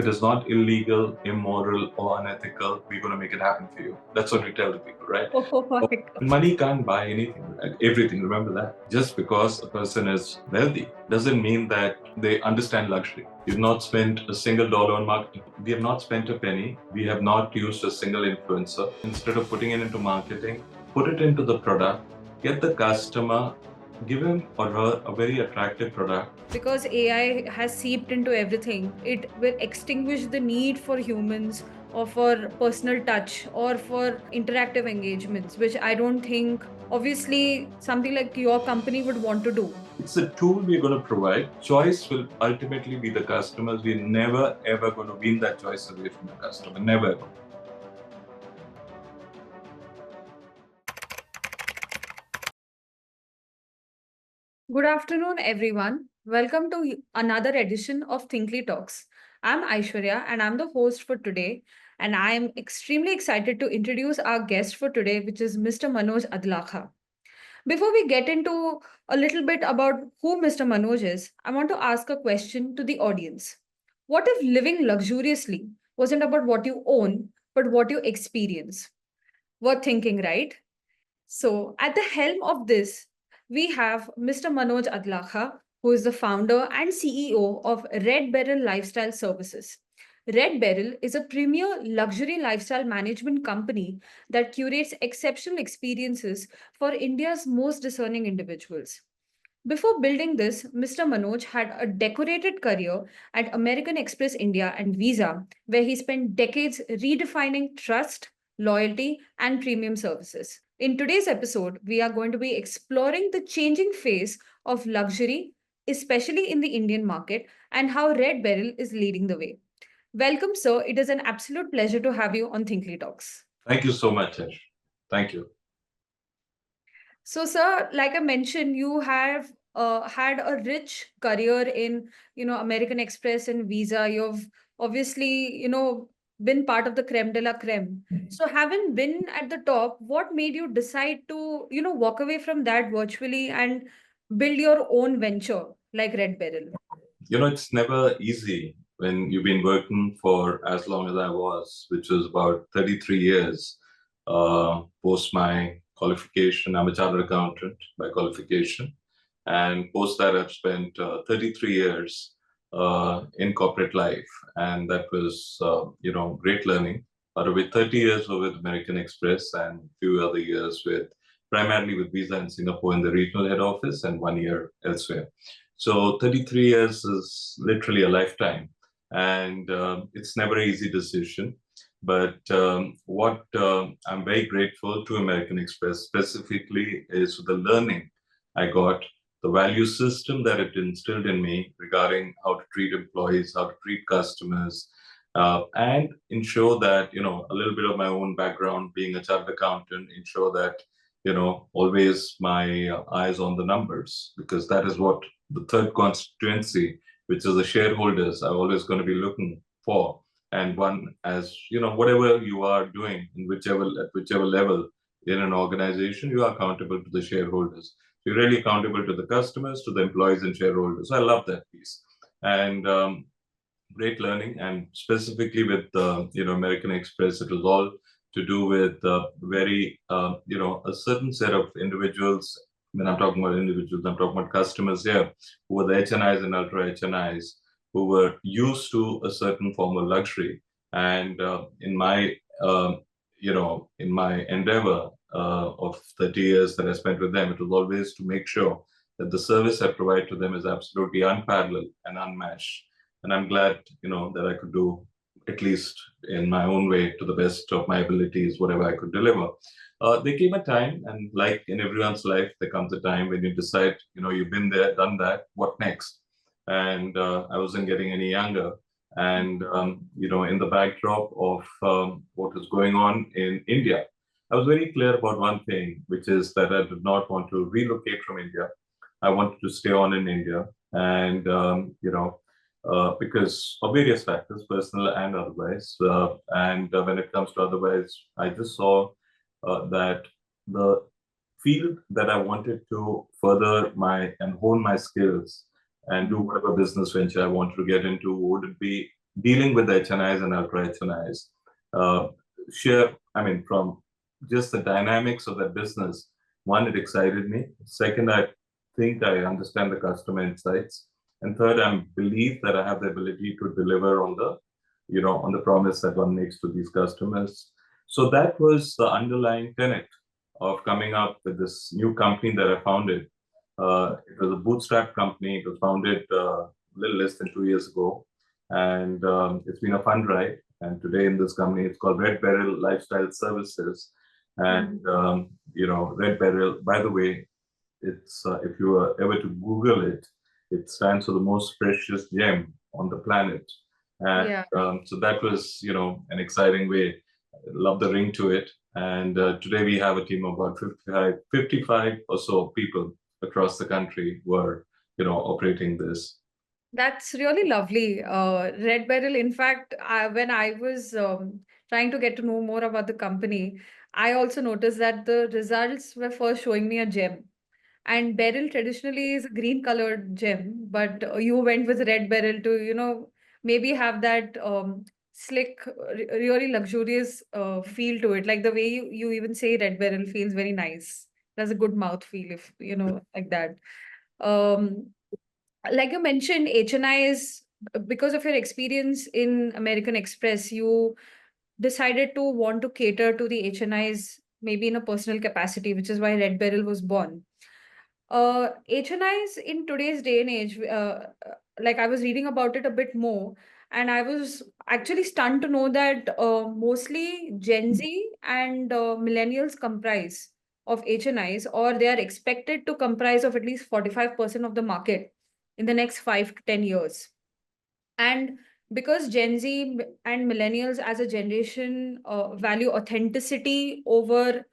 it is not illegal, immoral, or unethical, we're going to make it happen for you. That's what we tell the people, right? Oh my God. Money can't buy anything, everything. Remember that. Just because a person is wealthy doesn't mean that they understand luxury. You've not spent a single dollar on marketing. We have not spent a penny. We have not used a single influencer. Instead of putting it into marketing, put it into the product, get the customer, give him or her a very attractive product. Because AI has seeped into everything, it will extinguish the need for humans or for personal touch or for interactive engagements, which I don't think, obviously, something like your company would want to do. It's a tool we're going to provide. Choice will ultimately be the customers. We're never ever going to win that choice away from the customer. Never ever. Good afternoon, everyone. Welcome to another edition of Thinkly Talks. I'm Aishwarya and I'm the host for today. And I'm extremely excited to introduce our guest for today, which is Mr. Manoj Adlakha. Before we get into a little bit about who Mr. Manoj is, I want to ask a question to the audience. What if living luxuriously wasn't about what you own, but what you experience? Worth thinking, right? So, at the helm of this, we have Mr. Manoj Adlakha, who is the founder and CEO of RedBeryl Lifestyle Services. RedBeryl is a premier luxury lifestyle management company that curates exceptional experiences for India's most discerning individuals. Before building this, Mr. Manoj had a decorated career at American Express India and Visa, where he spent decades redefining trust, loyalty, and premium services. In today's episode, we are going to be exploring the changing face of luxury, especially in the Indian market, and how Red Beryl is leading the way. Welcome, sir. It is an absolute pleasure to have you on Thinkly Talks. Thank you so much, Ash. Thank you. So, sir, like I mentioned, you have had a rich career in, American Express and Visa. You've obviously, been part of the creme de la creme. So, having been at the top, what made you decide to, walk away from that virtually and build your own venture like Red Beryl? It's never easy when you've been working for as long as I was, which was about 33 years post my qualification. I'm a chartered accountant by qualification. And post that, I've spent 33 years in corporate life. And that was, great learning. Out of it, 30 years were with American Express and a few other years primarily with Visa in Singapore in the regional head office and 1 year elsewhere. So 33 years is literally a lifetime. And it's never an easy decision. But what I'm very grateful to American Express specifically is the learning I got, the value system that it instilled in me regarding how to treat employees, how to treat customers, and ensure that, a little bit of my own background being a chartered accountant, ensure that, always my eyes on the numbers, because that is what the third constituency, which is the shareholders, are always going to be looking for. And one, as whatever you are doing at whichever level in an organization, you are accountable to the shareholders. So you're really accountable to the customers, to the employees and shareholders. So I love that piece. And great learning, and specifically with American Express, it was all to do with a certain set of individuals. When I'm talking about individuals, I'm talking about customers here who were the HNIs and ultra HNIs who were used to a certain form of luxury. And in my endeavor of 30 years that I spent with them, it was always to make sure that the service I provide to them is absolutely unparalleled and unmatched. And I'm glad, that I could do, at least in my own way, to the best of my abilities, whatever I could deliver. There came a time, and like in everyone's life, there comes a time when you decide, you've been there, done that, what next? And I wasn't getting any younger. And, in the backdrop of what was going on in India, I was very clear about one thing, which is that I did not want to relocate from India. I wanted to stay on in India. And, because of various factors, personal and otherwise. And when it comes to otherwise, I just saw that the field that I wanted to further and hone my skills and do whatever business venture I wanted to get into would be dealing with HNIs and ultra HNIs. Uh, from just the dynamics of that business, one, it excited me. Second, I think I understand the customer insights. And third, I believe that I have the ability to deliver on the promise that one makes to these customers. So that was the underlying tenet of coming up with this new company that I founded. It was a bootstrap company. It was founded a little less than 2 years ago, and it's been a fun ride. And today in this company, it's called RedBeryl Lifestyle Services. And RedBeryl, by the way, it's if you were ever to Google it, it stands for the most precious gem on the planet. And Yeah. so that was, an exciting way. Love the ring to it. And today we have a team of about 55 or so people across the country who are, operating this. That's really lovely. Red Beryl, in fact, when I was trying to get to know more about the company, I also noticed that the results were first showing me a gem. And beryl traditionally is a green colored gem, but you went with red beryl to, maybe have that slick, really luxurious feel to it. Like the way you even say red beryl feels very nice. That's a good mouth feel, if like that. Um, like you mentioned, HNI is because of your experience in American Express, you decided to want to cater to the HNIs maybe in a personal capacity, which is why Red Beryl was born. HNIs in today's day and age, like I was reading about it a bit more, and I was actually stunned to know that mostly Gen Z and millennials comprise of HNIs, or they are expected to comprise of at least 45% of the market in the next 5 to 10 years. And because Gen Z and millennials as a generation value authenticity over,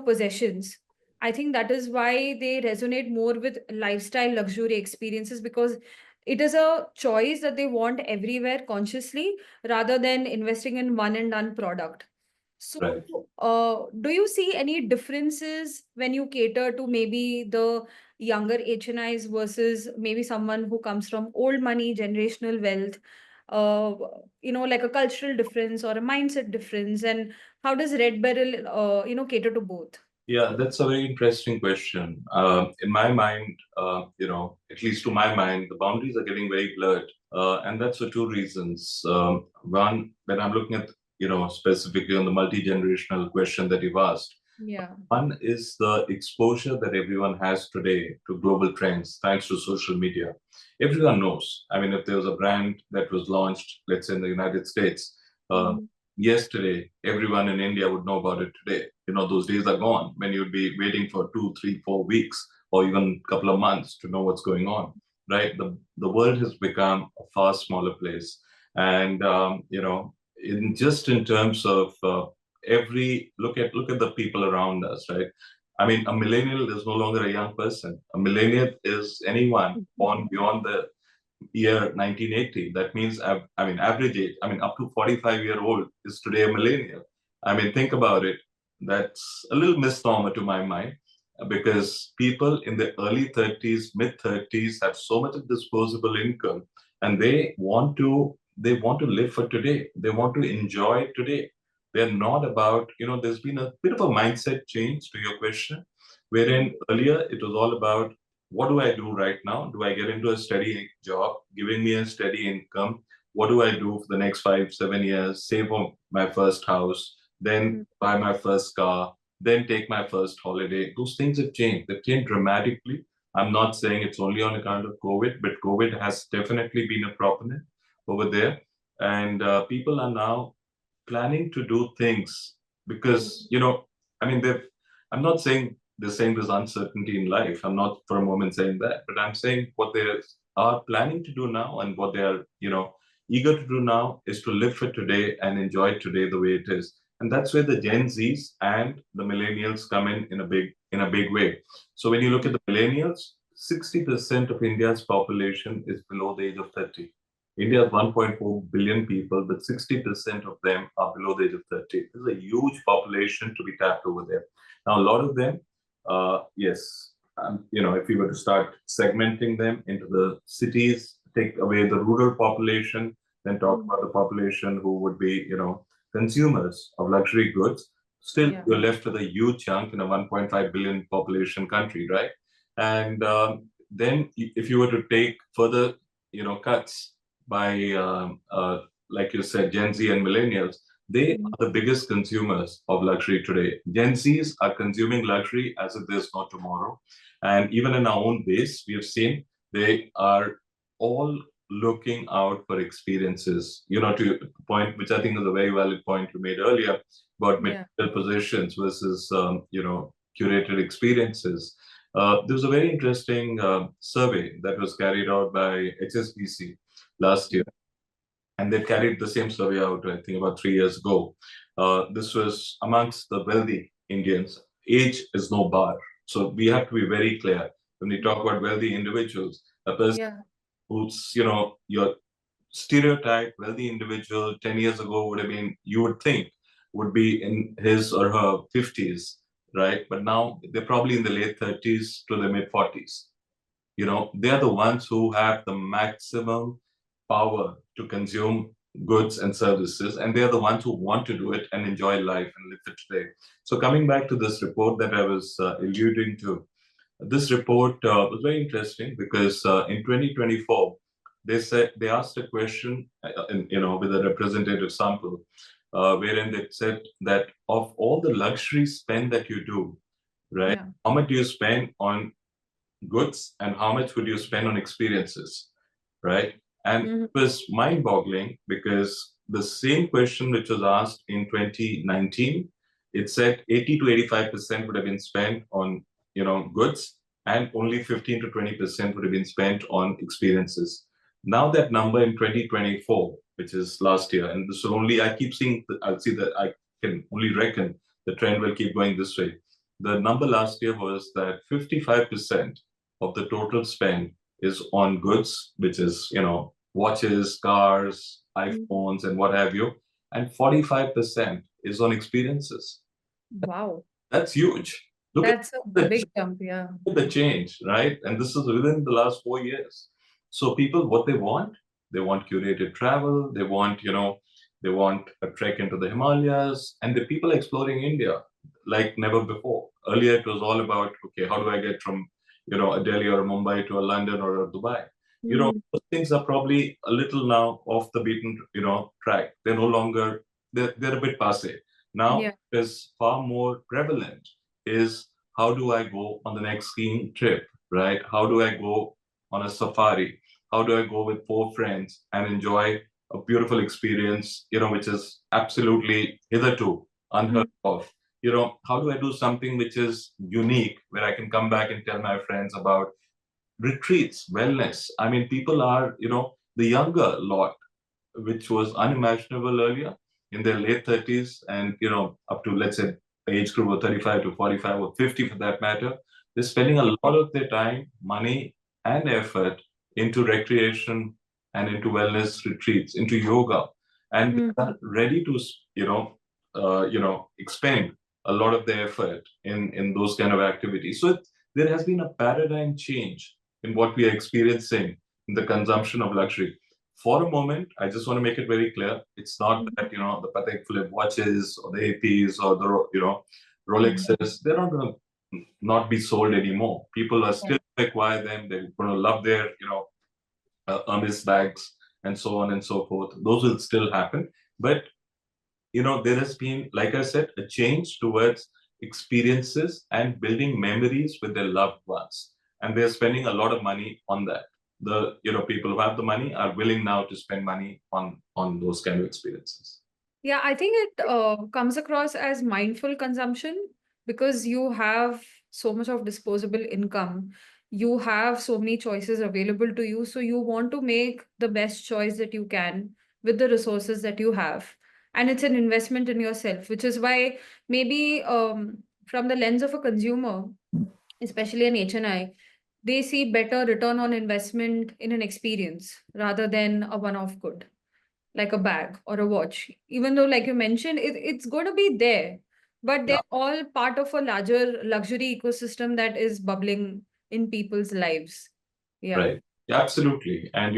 possessions, I think that is why they resonate more with lifestyle luxury experiences, because it is a choice that they want everywhere consciously rather than investing in one and done product. So, Right. do you see any differences when you cater to maybe the younger HNIs versus maybe someone who comes from old money, generational wealth? Like a cultural difference or a mindset difference, and how does Red Beryl, cater to both? Yeah, that's a very interesting question. In my mind, at least to my mind, the boundaries are getting very blurred. And that's for two reasons. One, when I'm looking at, specifically on the multi-generational question that you've asked, Yeah. one is the exposure that everyone has today to global trends thanks to social media. Everyone knows. I mean, if there was a brand that was launched, let's say in the United States, uh, Mhm. yesterday, everyone in India would know about it today. Those days are gone when you'd be waiting for 2, 3, 4 weeks or even a couple of months to know what's going on, right? The world has become a far smaller place. And, in terms of every look at the people around us, right? I mean, a millennial is no longer a young person. A millennial is anyone born beyond the year 1980. That means, average age, up to 45-year-old is today a millennial. I mean, think about it. That's a little misnomer to my mind because people in the early 30s, mid 30s have so much of disposable income and they want to live for today. They want to enjoy today. They're not about, there's been a bit of a mindset change to your question, wherein earlier it was all about what do I do right now? Do I get into a steady job, giving me a steady income? What do I do for the next 5, 7 years? Save for my first house, then Mhm. buy my first car, then take my first holiday. Those things have changed. They've changed dramatically. I'm not saying it's only on account of COVID, but COVID has definitely been a proponent over there. And people are now planning to do things because, they've, I'm not saying they're saying there's uncertainty in life. I'm not for a moment saying that, but I'm saying what they are planning to do now and what they are, eager to do now is to live for today and enjoy today the way it is. And that's where the Gen Zs and the millennials come in a big way. So when you look at the millennials, 60% of India's population is below the age of 30. India has 1.4 billion people, but 60% of them are below the age of 30. There's a huge population to be tapped over there. Now, a lot of them, yes, if we were to start segmenting them into the cities, take away the rural population, then talk about the population who would be, consumers of luxury goods. Still, Yeah. you're left with a huge chunk in a 1.5 billion population country, right? And then if you were to take further, cuts by, like you said, Gen Z and millennials, they Mm. are the biggest consumers of luxury today. Gen Zs are consuming luxury as if there's no tomorrow. And even in our own base, we have seen they are all looking out for experiences. To the point, which I think is a very valid point you made earlier about Yeah. material possessions versus, curated experiences. There was a very interesting survey that was carried out by HSBC last year, and they carried the same survey out, I think, about 3 years ago. This was amongst the wealthy Indians. Age is no bar. So we have to be very clear when we talk about wealthy individuals. A person Yeah. who's, your stereotype wealthy individual 10 years ago would have been, you would think, would be in his or her 50s, right? But now they're probably in the late 30s to the mid 40s. They're the ones who have the maximum power to consume goods and services, and they're the ones who want to do it and enjoy life and live it today. So coming back to this report that I was alluding to, this report was very interesting because in 2024 they asked a question, with a representative sample, wherein they said that of all the luxury spend that you do, right, Yeah. how much do you spend on goods and how much would you spend on experiences, right? And Mhm. it was mind-boggling because the same question which was asked in 2019, it said 80 to 85% would have been spent on, goods, and only 15 to 20% would have been spent on experiences. Now that number in 2024, which is last year, and this will only, I keep seeing, I'll see that I can only reckon the trend will keep going this way. The number last year was that 55% of the total spend is on goods, which is, watches, cars, Mm. iPhones, and what have you. And 45% is on experiences. Wow. That's huge. Look at That's a the, big jump. Yeah. the change, right? And this is within the last 4 years. So people, what they want curated travel. They want a trek into the Himalayas, and the people exploring India like never before. Earlier, it was all about, okay, how do I get from, a Delhi or a Mumbai to a London or a Dubai? Mhm. Those things are probably a little now off the beaten, track. They're no longer, they're a bit passe. Now, Yeah. is far more prevalent is how do I go on the next skiing trip, right? How do I go on a safari? How do I go with 4 friends and enjoy a beautiful experience, which is absolutely hitherto unheard Mhm. of? How do I do something which is unique where I can come back and tell my friends about retreats, wellness? I mean, people are, the younger lot, which was unimaginable earlier, in their late 30s and up to, let's say, age group of 35 to 45 or 50 for that matter, they're spending a lot of their time, money, and effort into recreation and into wellness retreats, into yoga, and Mhm. they are ready to expend a lot of their effort in those kind of activities. So there has been a paradigm change in what we are experiencing in the consumption of luxury. For a moment, I just want to make it very clear, it's not Mhm. that, the Patek Philippe watches or the APs or the, Mhm. Rolexes, they're not going to not be sold anymore. People are Yeah. still acquire them. They're going to love their, Hermes bags and so on and so forth. Those will still happen. But, there has been, like I said, a change towards experiences and building memories with their loved ones. And they're spending a lot of money on that. The, people who have the money are willing now to spend money on those kind of experiences. Yeah, I think it comes across as mindful consumption because you have so much of disposable income. You have so many choices available to you. So you want to make the best choice that you can with the resources that you have. And it's an investment in yourself, which is why maybe from the lens of a consumer, especially an HNI, they see better return on investment in an experience rather than a one-off good like a bag or a watch. Even though, like you mentioned, it's going to be there, but Yeah. they're all part of a larger luxury ecosystem that is bubbling in people's lives. Yeah. Right. Yeah, absolutely. And,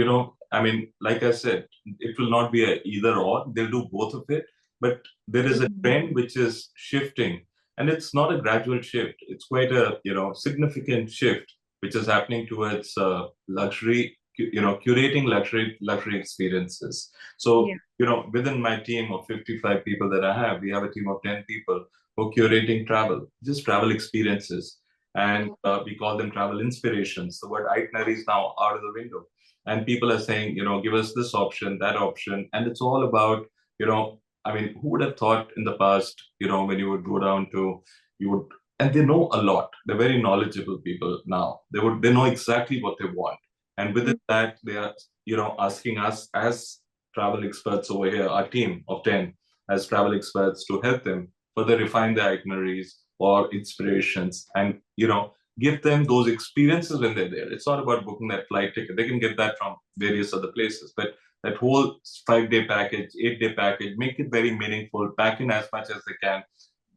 I mean, like I said, it will not be a either or. They'll do both of it. But there is a trend which is shifting, and it's not a gradual shift. It's quite a significant shift which is happening towards luxury. Curating luxury experiences. So Yeah. within my team of 55 people that I have, we have a team of 10 people who are curating travel, just travel experiences, and we call them travel inspirations. The word itinerary is now out of the window, and people are saying, give us this option, that option, and it's all about, I mean, who would have thought in the past, when you would go down to, you would, and they know a lot. They're very knowledgeable people now. They know exactly what they want, and within that, they are, asking us as travel experts over here, our team of 10 as travel experts to help them further refine their itineraries or inspirations, and give them those experiences when they're there. It's not about booking that flight ticket. They can get that from various other places, but that whole 5-day package, 8-day package, make it very meaningful, pack in as much as they can.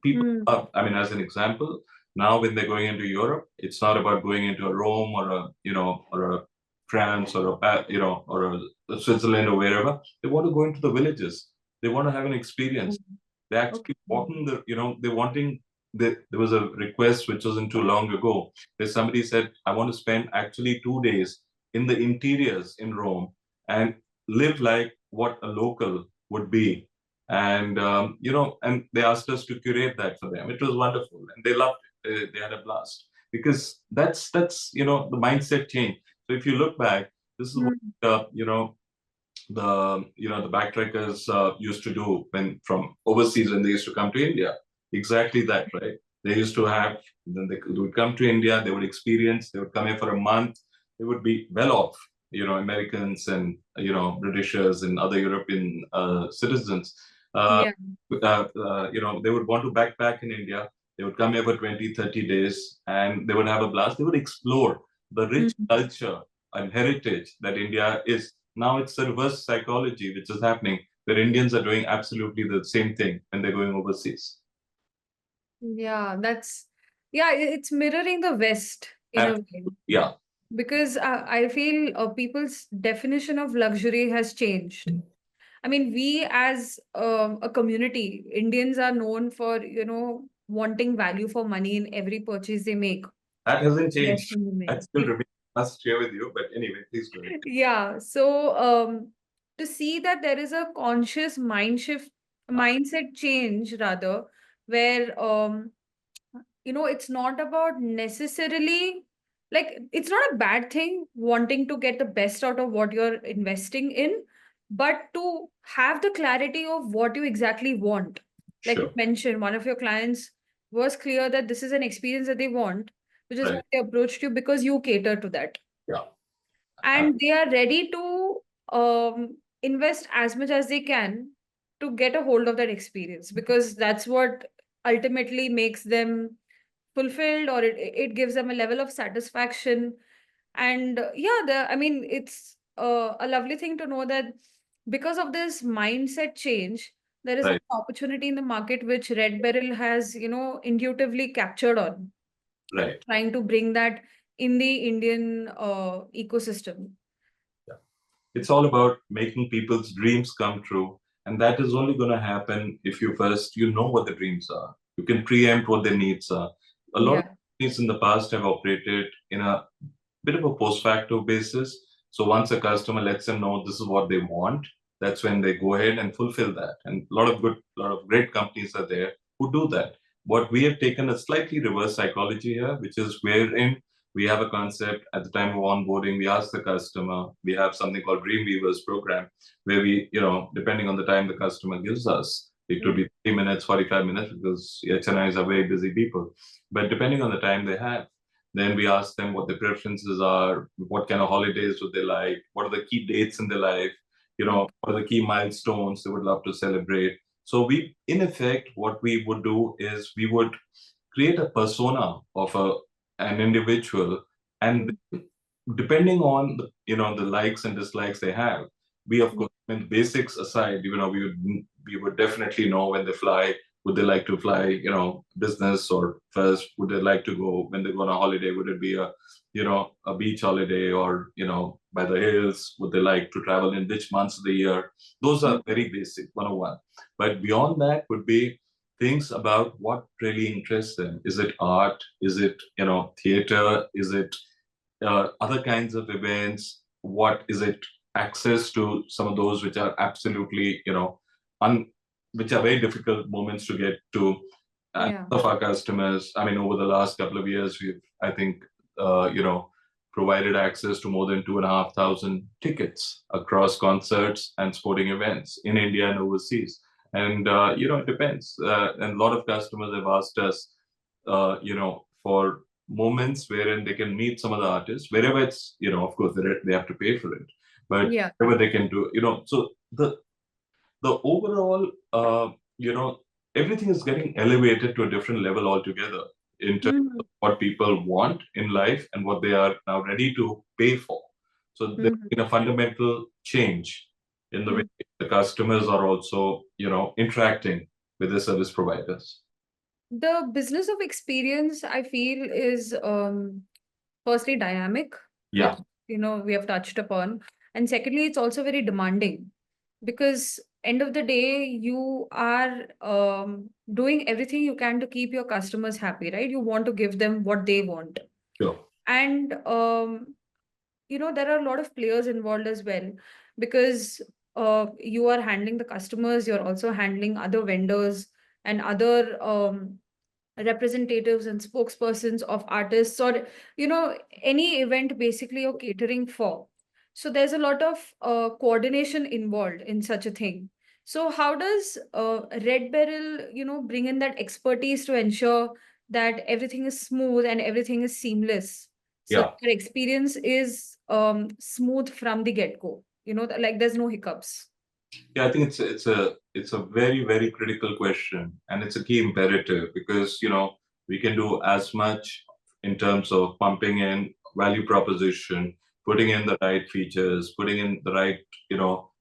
People are, I mean, as an example, now when they're going into Europe, it's not about going into a Rome or a France or a Switzerland or wherever. They want to go into the villages. They want to have an experience. They're actually walking they're wanting, there was a request which wasn't too long ago where somebody said, I want to spend actually 2 days in the interiors in Rome and live like what a local would be. And, and they asked us to curate that for them. It was wonderful. And they loved it. They had a blast because that's the mindset change. So if you look back, this is what, the backtrackers used to do when from overseas when they used to come to India. Exactly that, right? They used to have, then they would come to India, they would experience, they would come here for a month, they would be well off, Americans and, Britishers and other European citizens. Uh, Yeah. they would want to backpack in India. They would come here for 20, 30 days and they would have a blast. They would explore the rich culture and heritage that India is. Now it's the reverse psychology which is happening, where Indians are doing absolutely the same thing when they're going overseas. Yeah, it's mirroring the West in a way. Yeah, Because I feel people's definition of luxury has changed. I mean, we as a community, Indians are known for, wanting value for money in every purchase they make. that hasn't changed. Investment they I still remain must share with you, but anyway, please go ahead. Yeah. So to see that there is a conscious mindset change rather, where it's not about necessarily, like, it's not a bad thing wanting to get the best out of what you're investing in, but to have the clarity of what you exactly want. Like you Sure. mentioned, one of your clients was clear that this is an experience that they want, which is why Right. they approached you because you cater to that. Yeah. And they are ready to invest as much as they can to get a hold of that experience, because that's what ultimately makes them fulfilled, or it gives them a level of satisfaction. And I mean, it's a lovely thing to know that because of this mindset change, there is an Right. opportunity in the market which RedBeryl has intuitively captured on, Right. trying to bring that in the Indian ecosystem. Yeah. It's all about making people's dreams come true. And that is only going to happen if you first, know what the dreams are. You can preempt what their needs are. A lot of Yeah. companies in the past have operated in a bit of a post facto basis. So once a customer lets them know this is what they want, that's when they go ahead and fulfill that. And a lot of great companies are there who do that. What we have taken a slightly reverse psychology here, which is wherein we have a concept at the time of onboarding, we ask the customer, we have something called Dream Weavers program, where we, depending on the time the customer gives us, it could be 3 minutes, 45 minutes, because HNIs are very busy people. But depending on the time they have, then we ask them what their preferences are, what kind of holidays would they like, what are the key dates in their life, what are the key milestones they would love to celebrate. So we, in effect, what we would do is we would create a persona of an individual, and depending on the likes and dislikes they have, we of course, when basics aside, we would definitely know when they fly Would they like to fly, business or first? Would they like to go when they go on a holiday? Would it be a beach holiday or, by the hills? Would they like to travel in which months of the year? Those are very basic, 101. But beyond that would be things about what really interests them. Is it art? Is it, theater? Is it other kinds of events? What is it? Access to some of those which are absolutely, which are very difficult moments to get to. And Yeah. of our customers, I mean, over the last couple of years, we've, I think, provided access to more than 2,500 tickets across concerts and sporting events in India and overseas. And, it depends. And a lot of customers have asked us, for moments wherein they can meet some of the artists, wherever it's, of course, they have to pay for it, but Yeah. whatever they can do, so the overall, everything is getting elevated to a different level altogether in terms Mhm. of what people want in life and what they are now ready to pay for. So there's Mhm. been a fundamental change in the way Mhm. the customers are also, interacting with the service providers. The business of experience, I feel, is firstly dynamic, Yeah, which we have touched upon, and secondly, it's also very demanding because end of the day, you are doing everything you can to keep your customers happy, right? You want to give them what they want, sure. and there are a lot of players involved as well because you are handling the customers, you're also handling other vendors and other representatives and spokespersons of artists or any event basically you're catering for. So there's a lot of coordination involved in such a thing. So how does Red Beryl bring in that expertise to ensure that everything is smooth and everything is seamless, so Yeah. that your experience is smooth from the get-go, like there's no hiccups? Yeah, I think it's a very, very critical question, and it's a key imperative because we can do as much in terms of pumping in value proposition, putting in the right features, putting in the right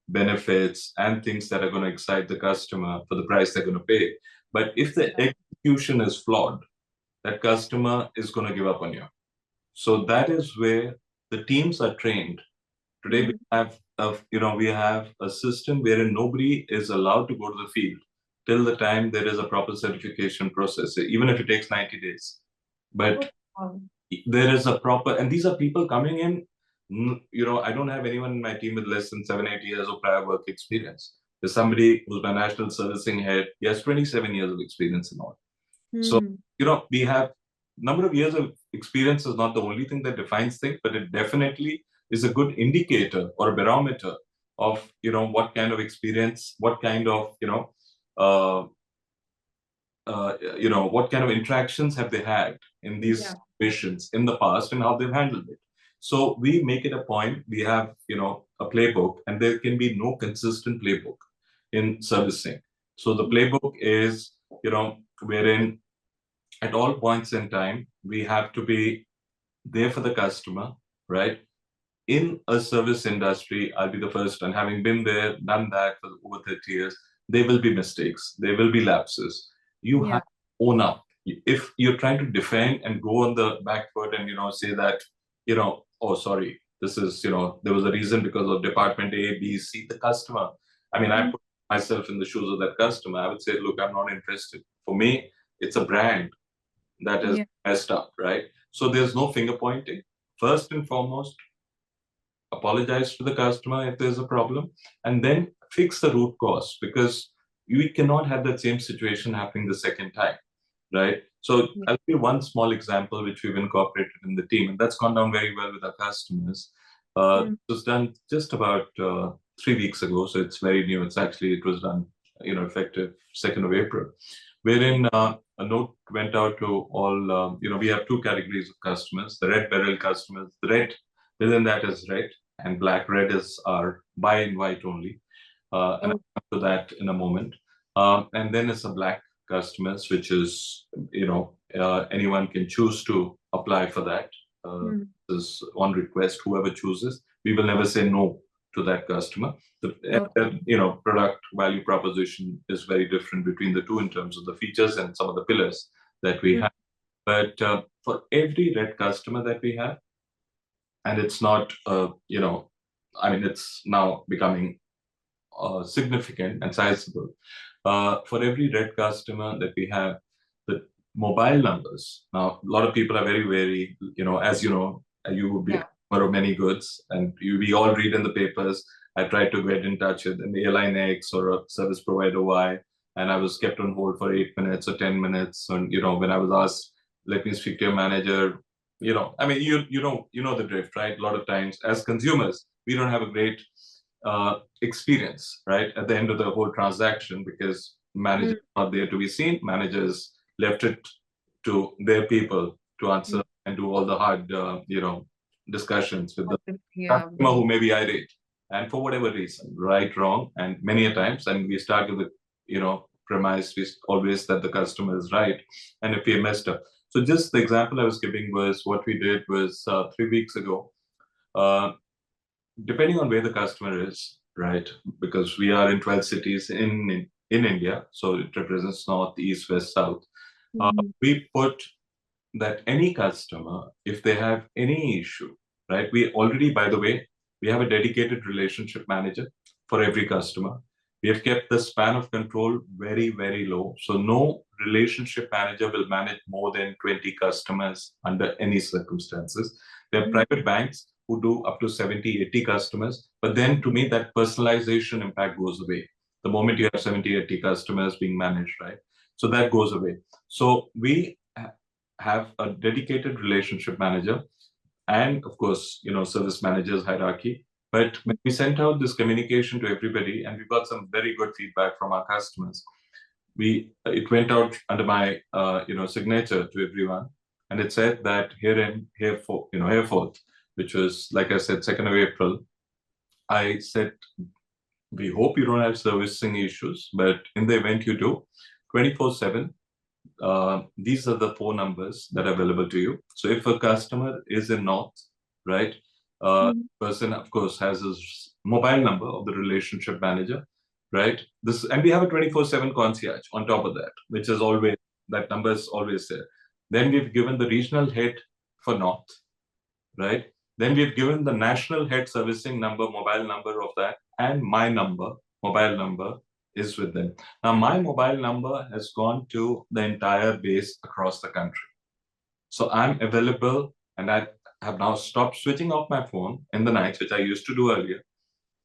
benefits and things that are going to excite the customer for the price they're going to pay. But if the Yeah. execution is flawed, that customer is going to give up on you. So that is where the teams are trained. Today Mhm. we have a system wherein nobody is allowed to go to the field till the time there is a proper certification process, even if it takes 90 days. But Oh, wow. there is a proper, and these are people coming in. I don't have anyone in my team with less than 7, 8 years of prior work experience. There's somebody who's my national servicing head. He has 27 years of experience in all. So, Hmm. we have number of years of experience is not the only thing that defines things, but it definitely is a good indicator or a barometer of, what kind of experience, what kind of, uh, what kind of interactions have they had in these Yeah. situations in the past and how they've handled it. So we make it a point, we have, a playbook, and there can be no consistent playbook in servicing. So the playbook is, wherein at all points in time, we have to be there for the customer, right? In a service industry, I'll be the first, and having been there, done that for over 30 years, there will be mistakes, there will be lapses. You have Yeah. to own up. If you're trying to defend and go on the back foot and, say that, oh, sorry, this is, there was a reason because of department A, B, C, the customer. I mean, I Mm. put myself in the shoes of that customer. I would say, look, I'm not interested. For me, it's a brand that is Yeah. messed up, right? So there's no finger pointing. First and foremost, apologize to the customer if there's a problem, and then fix the root cause because we cannot have that same situation happening the second time, right? So Yeah. I'll give you one small example which we've incorporated in the team, and that's gone down very well with our customers. Mm. It was done just about 3 weeks ago, so it's very new. It was done, effective 2nd of April, wherein a note went out to all. We have two categories of customers: the red beryl customers. The red within that is red, and black. Red is our buy and white only, and Oh. I'll come to that in a moment. And then it's a black customers, which is anyone can choose to apply for that. Mm. This is on request. Whoever chooses, we will never say no to that customer. Okay. Product value proposition is very different between the two in terms of the features and some of the pillars that we have. But for every red customer that we have, and it's not, it's now becoming significant and sizable. For every red customer that we have, the mobile numbers. Now, a lot of people are very wary. As you know, you would be a customer of many goods, and we all read in the papers. I tried to get in touch with an airline X or a service provider Y, and I was kept on hold for 8 minutes or 10 minutes. And when I was asked, "Let me speak to your manager," the drift, right? A lot of times, as consumers, we don't have a great experience, right, at the end of the whole transaction, because managers are not there to be seen. Managers left it to their people to answer and do all the hard, discussions with the customer who may be irate, and for whatever reason, right, wrong, and many a times, and we start with the, premise we always that the customer is right, and if we messed up. So just the example I was giving was what we did was 3 weeks ago. Depending on where the customer is, right? Because we are in 12 cities in India, so it represents north, east, west, south. We put that any customer, if they have any issue, right? We already, by the way, we have a dedicated relationship manager for every customer. We have kept the span of control very, very low. So no relationship manager will manage more than 20 customers under any circumstances. There are private banks who do up to 70, 80 customers. But then to me, that personalization impact goes away. The moment you have 70, 80 customers being managed, right? So that goes away. So we have a dedicated relationship manager and, of course, service managers hierarchy. But when we sent out this communication to everybody, and we got some very good feedback from our customers, it went out under my signature to everyone, and it said that herefore, which was, like I said, 2nd of April. I said, we hope you don't have servicing issues, but in the event you do, 24/7. These are the 4 numbers that are available to you. So if a customer is in North, right, person, of course, has his mobile number of the relationship manager, right? And we have a 24/7 concierge on top of that, which is always, that number is always there. Then we've given the regional head for North, right? Then we've given the national head servicing number, mobile number of that, and my number, mobile number, is with them. Now, my mobile number has gone to the entire base across the country. So I'm available, and I have now stopped switching off my phone in the nights, which I used to do earlier.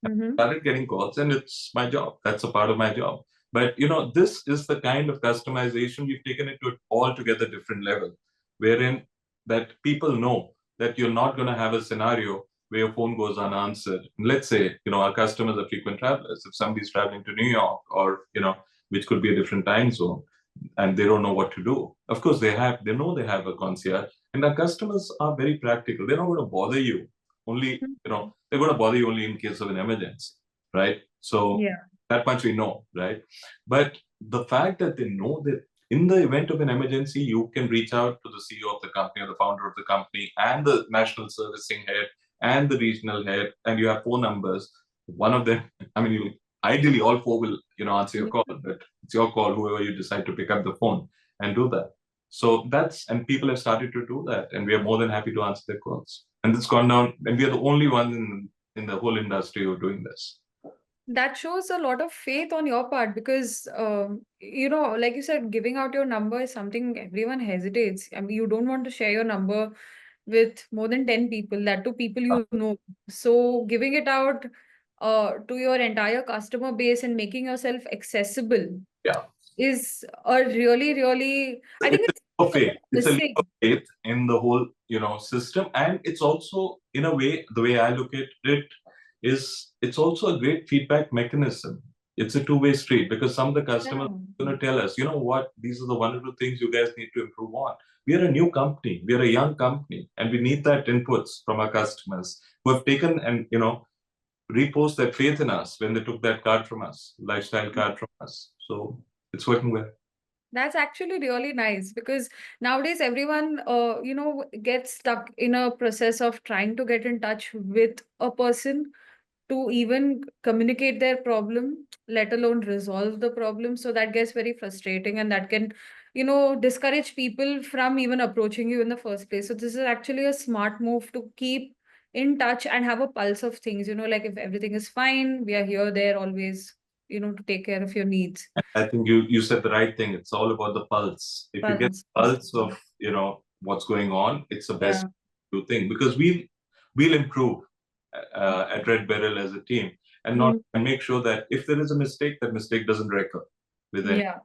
I started getting calls, and it's my job. That's a part of my job. But, this is the kind of customization we've taken it to an altogether different level, wherein that people know that you're not going to have a scenario where your phone goes unanswered. Let's say, our customers are frequent travelers. If somebody's traveling to New York or, which could be a different time zone, and they don't know what to do. Of course, they know they have a concierge, and our customers are very practical. They're not going to bother you only, they're going to bother you only in case of an emergency, right? So that much we know, right? But the fact that they know that in the event of an emergency, you can reach out to the CEO of the company or the founder of the company and the national servicing head and the regional head, and you have 4 numbers. One of them, ideally all 4 will, answer your call, but it's your call, whoever you decide to pick up the phone and do that. So and people have started to do that, and we are more than happy to answer their calls. And it's gone down, and we are the only ones in the whole industry who are doing this. That shows a lot of faith on your part because, like you said, giving out your number is something everyone hesitates. You don't want to share your number with more than 10 people, that to people you know. So giving it out to your entire customer base and making yourself accessible is a really, really, I think it's faith. It's a leap of faith in the whole, system. And it's also, in a way, the way I look at it is, it's also a great feedback mechanism. It's a two-way street, because some of the customers are going to tell us, what, these are the wonderful things you guys need to improve on. We are a new company. We are a young company, and we need that inputs from our customers who have taken and, repost their faith in us when they took that card from us, lifestyle card from us. So it's working well. That's actually really nice because nowadays everyone, gets stuck in a process of trying to get in touch with a person to even communicate their problem, let alone resolve the problem. So that gets very frustrating, and that can, discourage people from even approaching you in the first place. So this is actually a smart move to keep in touch and have a pulse of things, like if everything is fine, we are here, there always, to take care of your needs. I think you said the right thing. It's all about the pulse. If you get Pulse. pulse of what's going on, it's the best Yeah. thing, because we'll improve at RedBeryl as a team, and not Mm. and make sure that if there is a mistake, that mistake doesn't recur within. Yeah.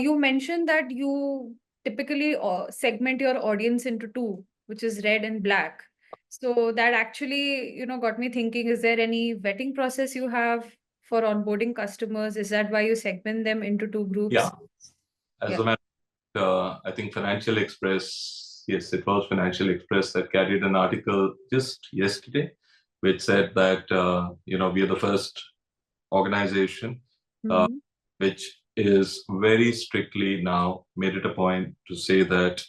You mentioned that you typically segment your audience into two, which is red and black. So that actually, got me thinking, is there any vetting process you have for onboarding customers? Is that why you segment them into two Yeah, groups? as Yeah. a matter, I think Financial Express, yes, it was Financial Express that carried an article just yesterday, which said that we are the first organization uh, Mm-hmm. which is very strictly now made it a point to say that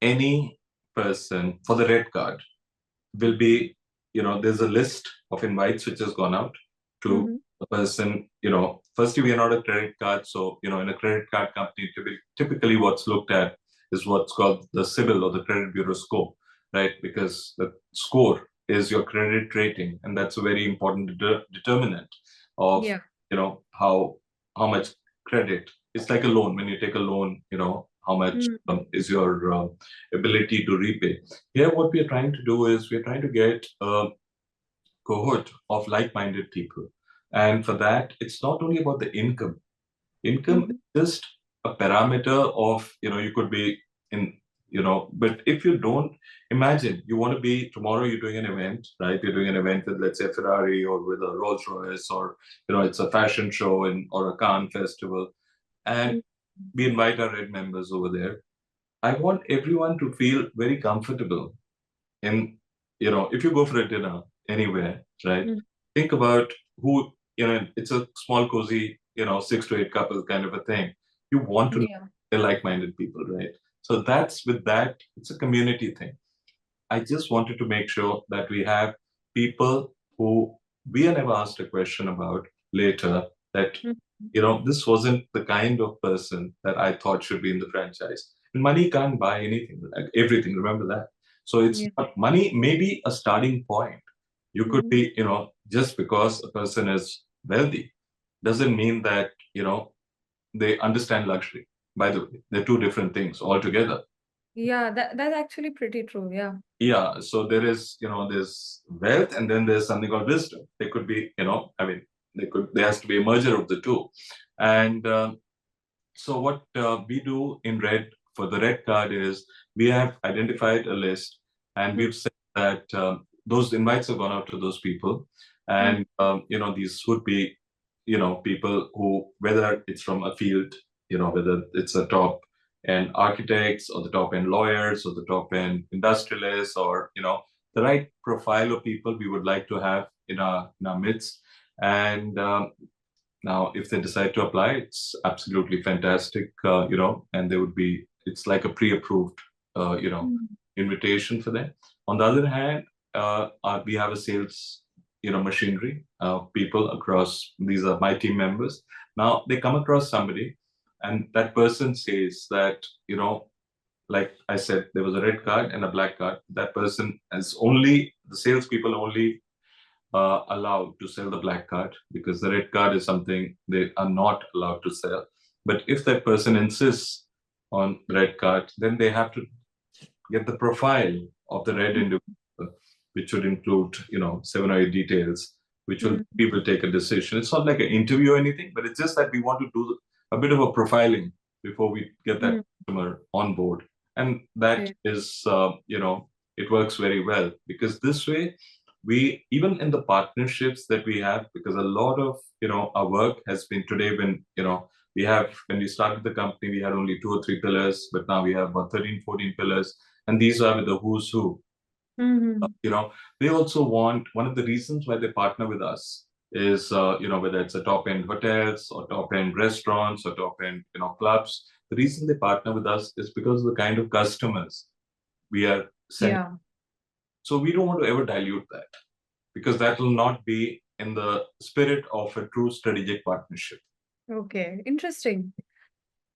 any person for the red card will be, there's a list of invites which has gone out to Mm-hmm. the person. Firstly, we are not a credit card. So, in a credit card company, typically what's looked at is what's called the CIBIL, or the credit bureau score, right? Because the score is your credit rating, and that's a very important determinant of, Yeah. how much credit. It's like a loan. When you take a loan, how much Mm-hmm. is your ability to repay. Here, what we're trying to do is we're trying to get a cohort of like-minded people. And for that, it's not only about the income. Income Mm-hmm. is just a parameter of, you could be in, but if you don't imagine, you want to be tomorrow, you're doing an event, right? You're doing an event with, let's say, Ferrari, or with a Rolls Royce, or, it's a fashion show or a Cannes festival. And we invite our Red members over there. I want everyone to feel very comfortable. And, if you go for a dinner anywhere, right, Mm-hmm. think about who, it's a small, cozy, 6 to 8 couples kind of a thing. You want to know Yeah. they're like-minded people, right? So with that, it's a community thing. I just wanted to make sure that we have people who we are never asked a question about later, that, Mm-hmm. this wasn't the kind of person that I thought should be in the franchise. And money can't buy anything, like everything, remember that. So it's Yeah. not money, maybe a starting point. You could Mm-hmm. be, just because a person is wealthy doesn't mean that, they understand luxury. By the way, they're two different things altogether. Yeah, that's actually pretty true. Yeah. Yeah, so there's wealth, and then there's something called wisdom. They could be, I mean, there has to be a merger of the two. And so what we do in Red, for the Red card, is we have identified a list, and we've said that those invites have gone out to those people. Mm-hmm. And these would be, people who, whether it's from a field, whether it's a top end architects, or the top end lawyers, or the top end industrialists, or the right profile of people we would like to have in our midst. And now, if they decide to apply, it's absolutely fantastic, and it's like a pre-approved, invitation for them. On the other hand, we have a sales, machinery, people across, these are my team members. Now, they come across somebody, and that person says that, like I said, there was a red card and a black card. That person the salespeople only allowed to sell the black card, because the red card is something they are not allowed to sell. But if that person insists on the red card, then they have to get the profile of the red individual, which would include, 7 or 8 details, which will Mm-hmm. people take a decision. It's not like an interview or anything, but it's just that we want to do a bit of a profiling before we get that customer on board. And that Okay. is, it works very well, because this way, we, even in the partnerships that we have, because a lot of, our work has been today, when we started the company, we had only 2 or 3 pillars, but now we have about 13, 14 pillars. And these are with the who's who. Mm-hmm. They also want, one of the reasons why they partner with us is, whether it's a top end hotels, or top end restaurants, or top end, clubs. The reason they partner with us is because of the kind of customers we are sending. Yeah. So we don't want to ever dilute that, because that will not be in the spirit of a true strategic partnership. Okay, interesting.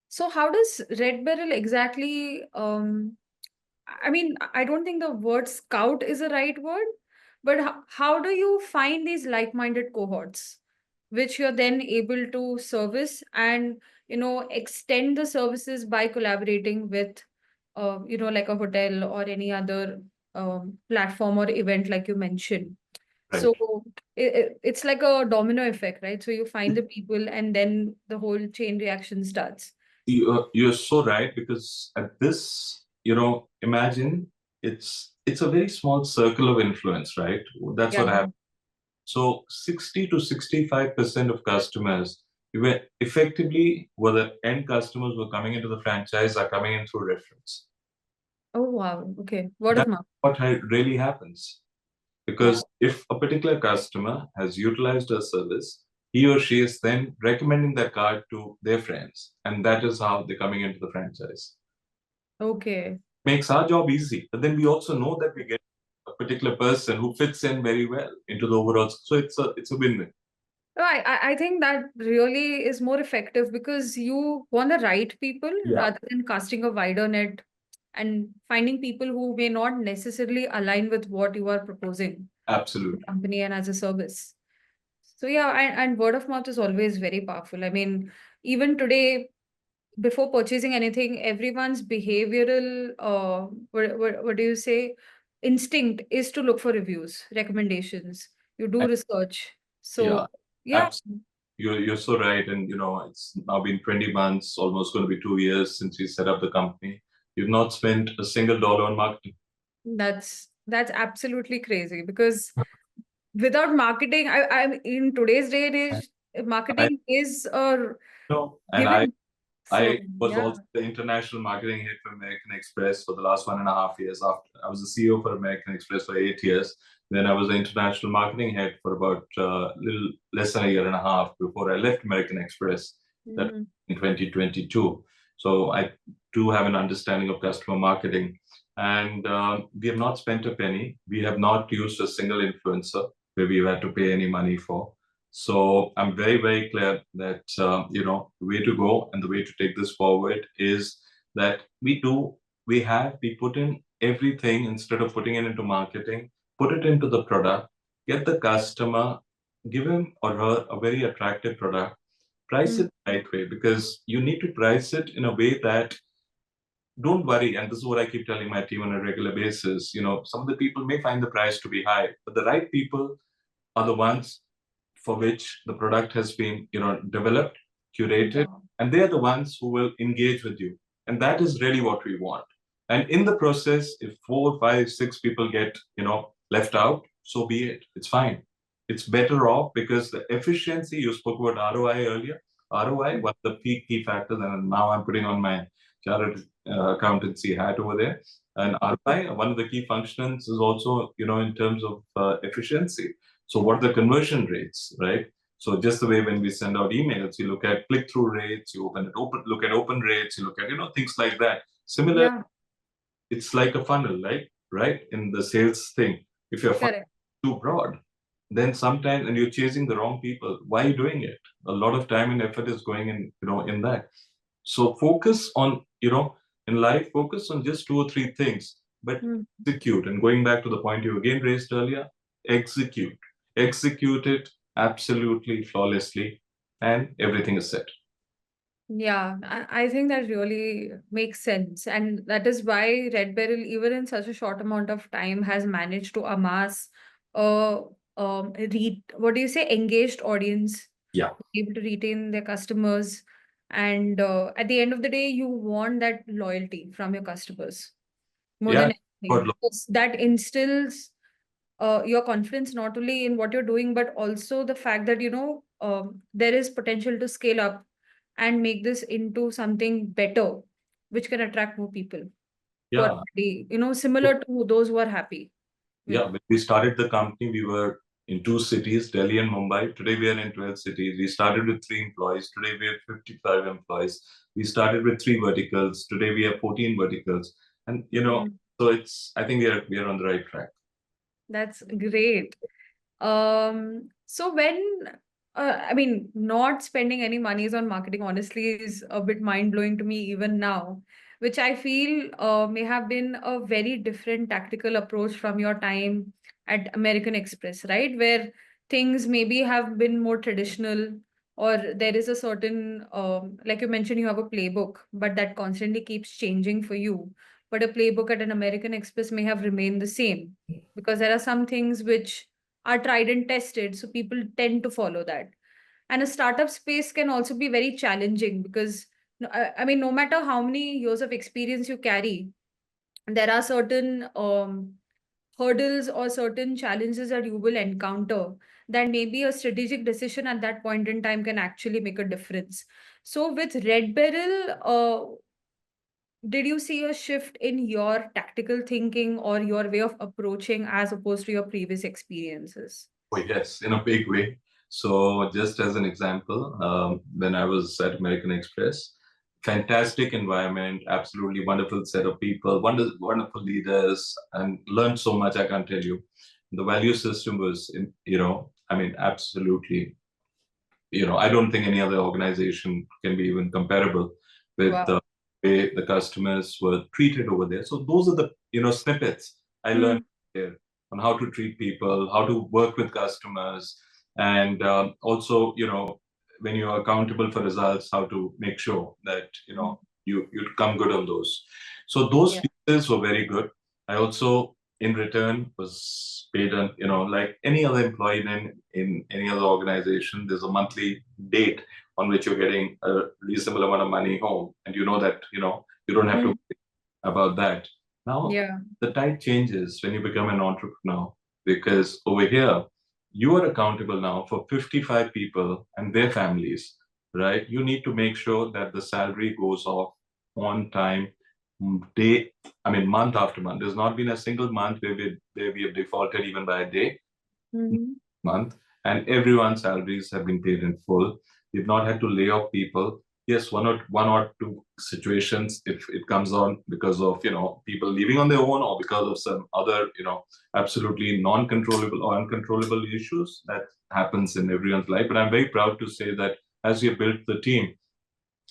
So how does RedBeryl exactly I mean, I don't think the word scout is a right word, but how do you find these like-minded cohorts, which you're then able to service and, extend the services by collaborating with, like a hotel or any other platform or event, like you mentioned. Right. So it's like a domino effect, right? So you find the people and then the whole chain reaction starts. You're so right, because at this, imagine it's a very small circle of influence, right? That's what Yeah. happens. So 60 to 65% of customers were effectively, were the end customers who were coming into the franchise are coming in through reference. Oh, wow. Okay. Word of That's mouth. what really happens. Wow. Because if a particular customer has utilized a service, he or she is then recommending that card to their friends. And that is how they're coming into the franchise. Okay. Makes our job easy. But then we also know that we get a particular person who fits in very well into the overall. So it's a win-win. No, I think that really is more effective because you want the right people Yeah, rather than casting a wider net and finding people who may not necessarily align with what you are proposing as absolutely. a company and as a service. So yeah, and word of mouth is always very powerful. I mean, even today, before purchasing anything, everyone's behavioral, what do you say, instinct is to look for reviews, recommendations. You do And research. yeah, So yeah, absolutely. You're so right. And it's now been 20 months, almost going to be 2 years since we set up the company. You've not spent a single dollar on marketing. that's absolutely crazy because without marketing, I in today's day and age, I marketing is a know, and given. I So was yeah, also the international marketing head for American Express for the last 1.5 years. After I was the CEO for American Express for 8 years. Then I was the international marketing head for about little less than a year and a half before I left American Express. That Mhm. in 2022. So I do have an understanding of customer marketing, and we have not spent a penny. We have not used a single influencer where we've had to pay any money for. So I'm very, very clear that the way to go and the way to take this forward is that we put in everything instead of putting it into marketing, put it into the product, get the customer, give him or her a very attractive product, price Mm. it the right way, because you need to price it in a way that, don't worry, and this is what I keep telling my team on a regular basis, some of the people may find the price to be high, but the right people are the ones for which the product has been developed, curated, Yeah. and they are the ones who will engage with you, and that is really what we want. And in the process, if 4, 5, 6 people get left out, so be it. It's fine. It's better off, because the efficiency, you spoke about ROI earlier. ROI, Mm. one of the key factors, and now I'm putting on my chartered accountancy hat over there. And ROI, one of the key functions is also in terms of efficiency. So what are the conversion rates, right? So just the way when we send out emails, you look at click-through rates, you look at open rates, you look at things like that. Similar, Yeah, it's like a funnel, right? In the sales thing, if your funnel correct. is too broad, then sometimes, and you're chasing the wrong people, why are you doing it? A lot of time and effort is going in that. So focus on, in life, focus on just 2 or 3 things, but Mm. execute. And going back to the point you again raised earlier, execute. Execute it absolutely flawlessly, and everything is set. Yeah, I think that really makes sense. And that is why Red Beryl, even in such a short amount of time, has managed to amass a what do you say, engaged audience, Yeah. able to retain their customers. And at the end of the day, you want that loyalty from your customers more Yeah. than anything, God, because that instills your confidence not only in what you're doing, but also the fact that, there is potential to scale up and make this into something better, which can attract more people who are yeah. already, similar to those who are happy with. Yeah, when we started the company, we were in 2 cities, Delhi and Mumbai. Today we are in 12 cities. We started with 3 employees. Today we have 55 employees. We started with 3 verticals. Today we have 14 verticals. And Mm. so I think we are on the right track. That's great. So when I mean, not spending any monies on marketing honestly is a bit mind blowing to me even now, which I feel may have been a very different tactical approach from your time at American Express, right? Where things maybe have been more traditional, or there is a certain, like you mentioned, you have a playbook, but that constantly keeps changing for you. But a playbook at an American Express may have remained the same because there are some things which are tried and tested, so people tend to follow that. And a startup space can also be very challenging because I mean, no matter how many years of experience you carry, there are certain hurdles or certain challenges that you will encounter that maybe a strategic decision at that point in time can actually make a difference. So with Red Beryl, did you see a shift in your tactical thinking or your way of approaching as opposed to your previous experiences? Oh, yes, in a big way. So, just as an example, when I was at American Express, fantastic environment, absolutely wonderful set of people, wonderful leaders, and learned so much. I can't tell you. The value system was, I mean, absolutely, I don't think any other organization can be even comparable with Wow. the way the customers were treated over there. So those are the, snippets I learned Hmm. there on how to treat people, how to work with customers, and also, when you're accountable for results, how to make sure that, you come good on those. So those Yeah. pieces were very good. I also in return was paid on, like any other employee in any other organization, there's a monthly date on which you're getting a reasonable amount of money home. And you know that, you don't have to Mm. worry about that. Now, Yeah. the tide changes when you become an entrepreneur because over here, you are accountable now for 55 people and their families, right? You need to make sure that the salary goes off on time, day, I mean, month after month. There's not been a single month where we have defaulted even by a day, Mhm. month, and everyone's salaries have been paid in full. We've not had to lay off people. Yes, one or two situations if it comes on because of people leaving on their own or because of some other absolutely non-controllable or uncontrollable issues that happens in everyone's life. But I'm very proud to say that as we have built the team,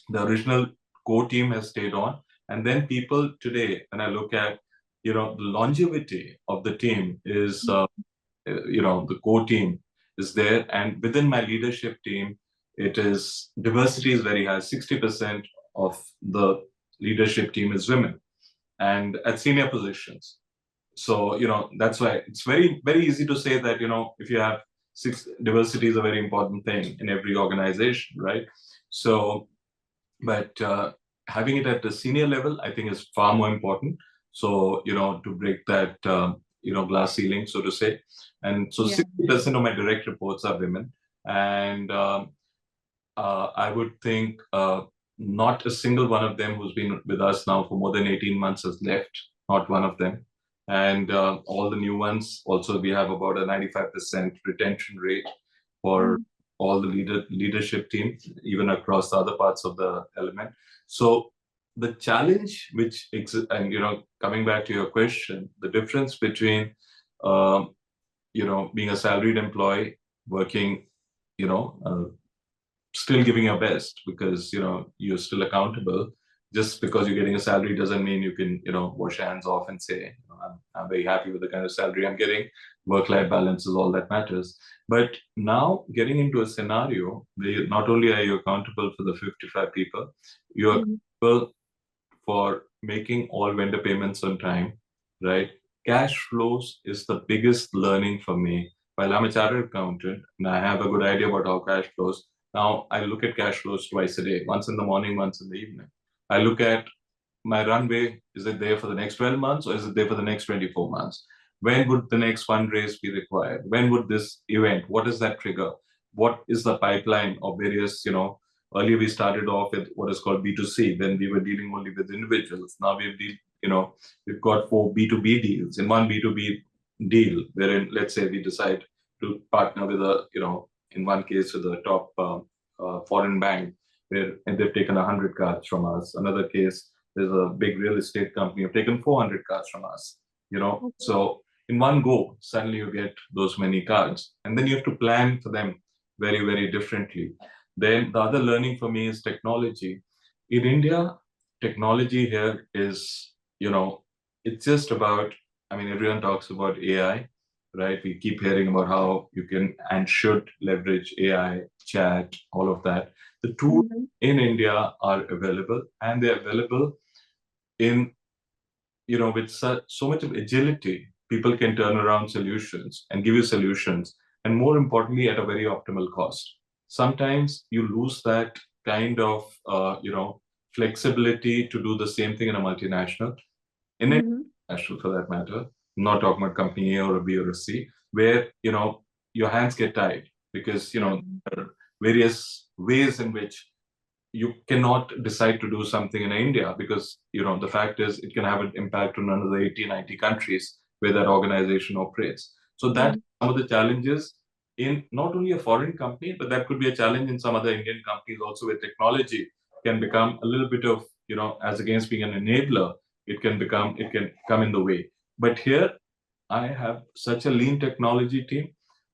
the original core team has stayed on, and then people today, when I look at the longevity of the team is the core team is there, and within my leadership team, it is diversity is very high. 60% of the leadership team is women, and at senior positions. So that's why it's very very easy to say that if you have six, diversity is a very important thing in every organization, right? So but having it at the senior level, I think, is far more important. So, to break that, glass ceiling, so to say. And so Yeah. 60% of my direct reports are women. And I would think not a single one of them who's been with us now for more than 18 months has left, not one of them. And all the new ones, also, we have about a 95% retention rate for Mm. all the leadership team, even across the other parts of the element. So the challenge, which and coming back to your question, the difference between being a salaried employee, working, still giving your best because you're still accountable. Just because you're getting a salary doesn't mean you can wash your hands off and say I'm very happy with the kind of salary I'm getting. Work-life balance is all that matters. But now getting into a scenario where not only are you accountable for the 55 people, you're Mm. accountable for making all vendor payments on time, right? Cash flows is the biggest learning for me. While I'm a chartered accountant and I have a good idea about how cash flows, now I look at cash flows twice a day, once in the morning, once in the evening. I look at my runway. Is it there for the next 12 months or is it there for the next 24 months? When would the next fundraise be required? When would this event, what is that trigger? What is the pipeline of various, earlier we started off with what is called B2C, when we were dealing only with individuals. Now we've got 4 B2B deals. In one B2B deal, wherein let's say we decide to partner with in one case with a top foreign bank, where and they've taken 100 cards from us. Another case, there's a big real estate company who've taken 400 cards from us. Okay. So in one go, suddenly you get those many cards. And then you have to plan for them very, very differently. Then the other learning for me is technology. In India, technology here is, it's just about, I mean, everyone talks about AI, right? We keep hearing about how you can and should leverage AI, chat, all of that. The tools Mhm. in India are available, and they're available in, with so much of agility. People can turn around solutions and give you solutions, and more importantly, at a very optimal cost. Sometimes you lose that kind of, flexibility to do the same thing in a multinational, in any Mhm. national for that matter, not talking about company A or a B or a C, where, your hands get tied because, Yeah. there are various ways in which you cannot decide to do something in India because, the fact is it can have an impact on another 80, 90 countries where that organization operates. So that's Mhm. some of the challenges in not only a foreign company, but that could be a challenge in some other Indian companies also, where technology can become a little bit of, as against being an enabler, it can come in the way. But here I have such a lean technology team.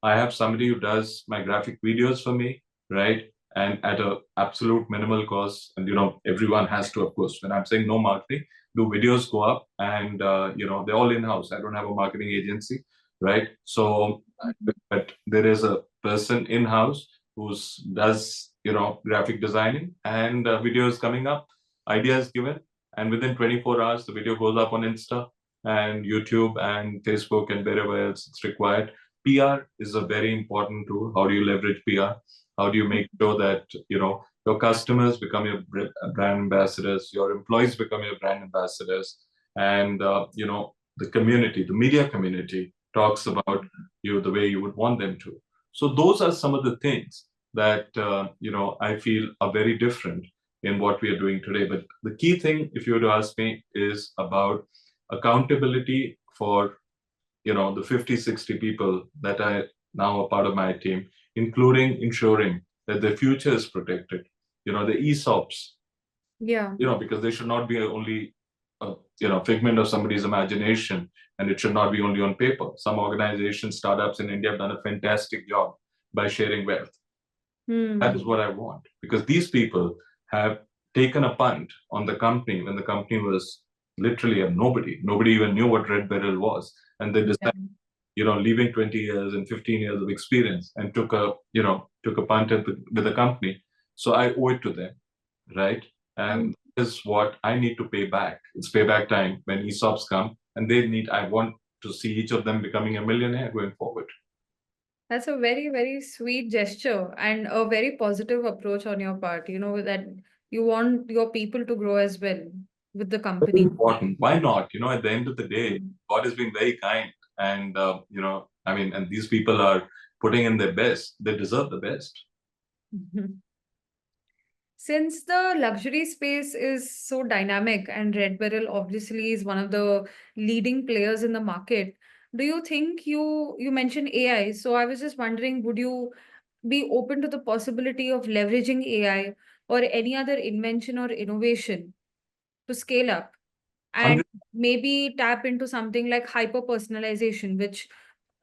I have somebody who does my graphic videos for me, right? And at a absolute minimal cost. And everyone has to, of course, when I'm saying no marketing, do videos go up, and they're all in-house. I don't have a marketing agency, right? So, but there is a person in-house who's does graphic designing, and videos coming up, ideas given, and within 24 hours the video goes up on Insta and YouTube and Facebook and wherever else it's required. PR is a very important tool. How do you leverage PR? How do you make sure that your customers become your brand ambassadors, your employees become your brand ambassadors, and the community, the media community, talks about you the way you would want them to. So those are some of the things that I feel are very different in what we are doing today. But the key thing, if you were to ask me, is about accountability for the 50, 60 people that are now a part of my team, including ensuring that the future is protected. The ESOPs, Yeah. because they should not be only a figment of somebody's imagination, and it should not be only on paper. Some organizations, startups in India have done a fantastic job by sharing wealth. That is Hmm. what I want, because these people have taken a punt on the company when the company was literally a nobody. Nobody even knew what RedBeryl was, and they Yeah. decided, leaving 20 years and 15 years of experience, and took a punt with the company. So I owe it to them, right? Mm. And this is what I need to pay back. It's payback time when ESOPs come, and I want to see each of them becoming a millionaire going forward. That's a very, very sweet gesture and a very positive approach on your part, that you want your people to grow as well with the Very company. important. Why not? At the end of the day, Mm. God has been very kind, and I mean, and these people are putting in their best. They deserve the best. Mhm. Since the luxury space is so dynamic and Red Beryl obviously is one of the leading players in the market, do you think you mentioned AI? So I was just wondering, would you be open to the possibility of leveraging AI or any other invention or innovation to scale up and 100. maybe tap into something like hyper-personalization, which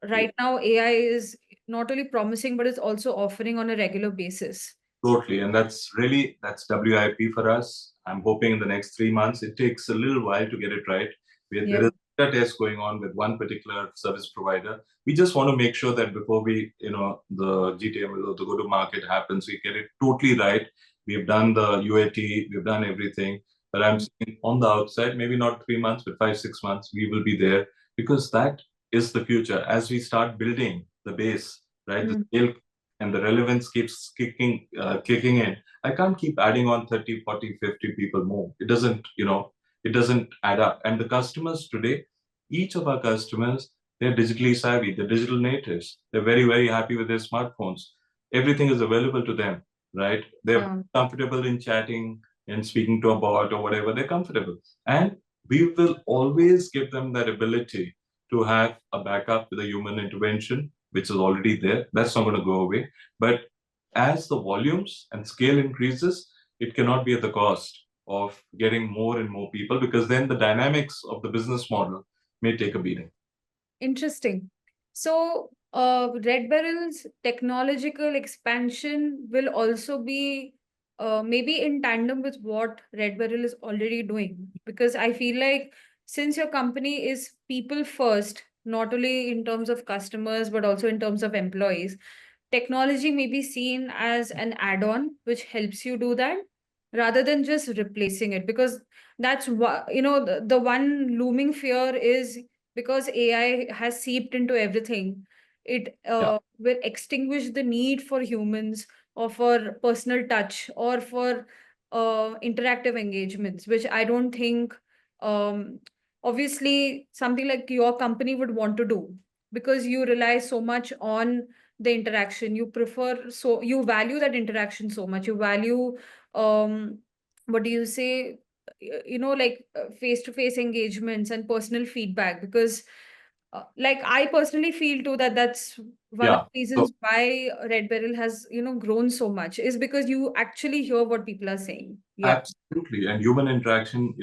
Yeah. right now AI is not only promising but is also offering on a regular basis? Totally, and that's WIP for us. I'm hoping in the next 3 months. It takes a little while to get it right. There Yeah. is a test going on with one particular service provider. We just want to make sure that before the GTM or the go-to-market happens, we get it totally right. We've done the UAT, we've done everything. But I'm Mm. saying on the outside, maybe not 3 months, but 5, 6 months, we will be there, because that is the future. As we start building the base, right, the Mm. scale and the relevance keeps kicking in. I can't keep adding on 30, 40, 50 people more. It doesn't add up. And the customers today, each of our customers, they're digitally savvy, they're digital natives. They're very, very happy with their smartphones. Everything is available to them, right? They're Yeah. comfortable in chatting and speaking to a bot or whatever. They're comfortable. And we will always give them that ability to have a backup with a human intervention, which is already there. That's not going to go away. But as the volumes and scale increases, it cannot be at the cost of getting more and more people, because then the dynamics of the business model may take a beating. Interesting. So, RedBeryl's technological expansion will also be maybe in tandem with what RedBeryl is already doing. Because I feel like since your company is people first, not only in terms of customers, but also in terms of employees, technology may be seen as an add-on which helps you do that rather than just replacing it. Because that's what, the one looming fear is because AI has seeped into everything, it Yeah. will extinguish the need for humans or for personal touch or for interactive engagements, which I don't think, um, obviously, something like your company would want to do because you rely so much on the interaction. You prefer, so you value that interaction so much. You value, what do you say? Like face-to-face engagements and personal feedback because like I personally feel too that that's one of Yeah. the So reasons why Red Beryl has grown so much is because you actually hear what people are saying. Yeah. absolutely. And human interaction,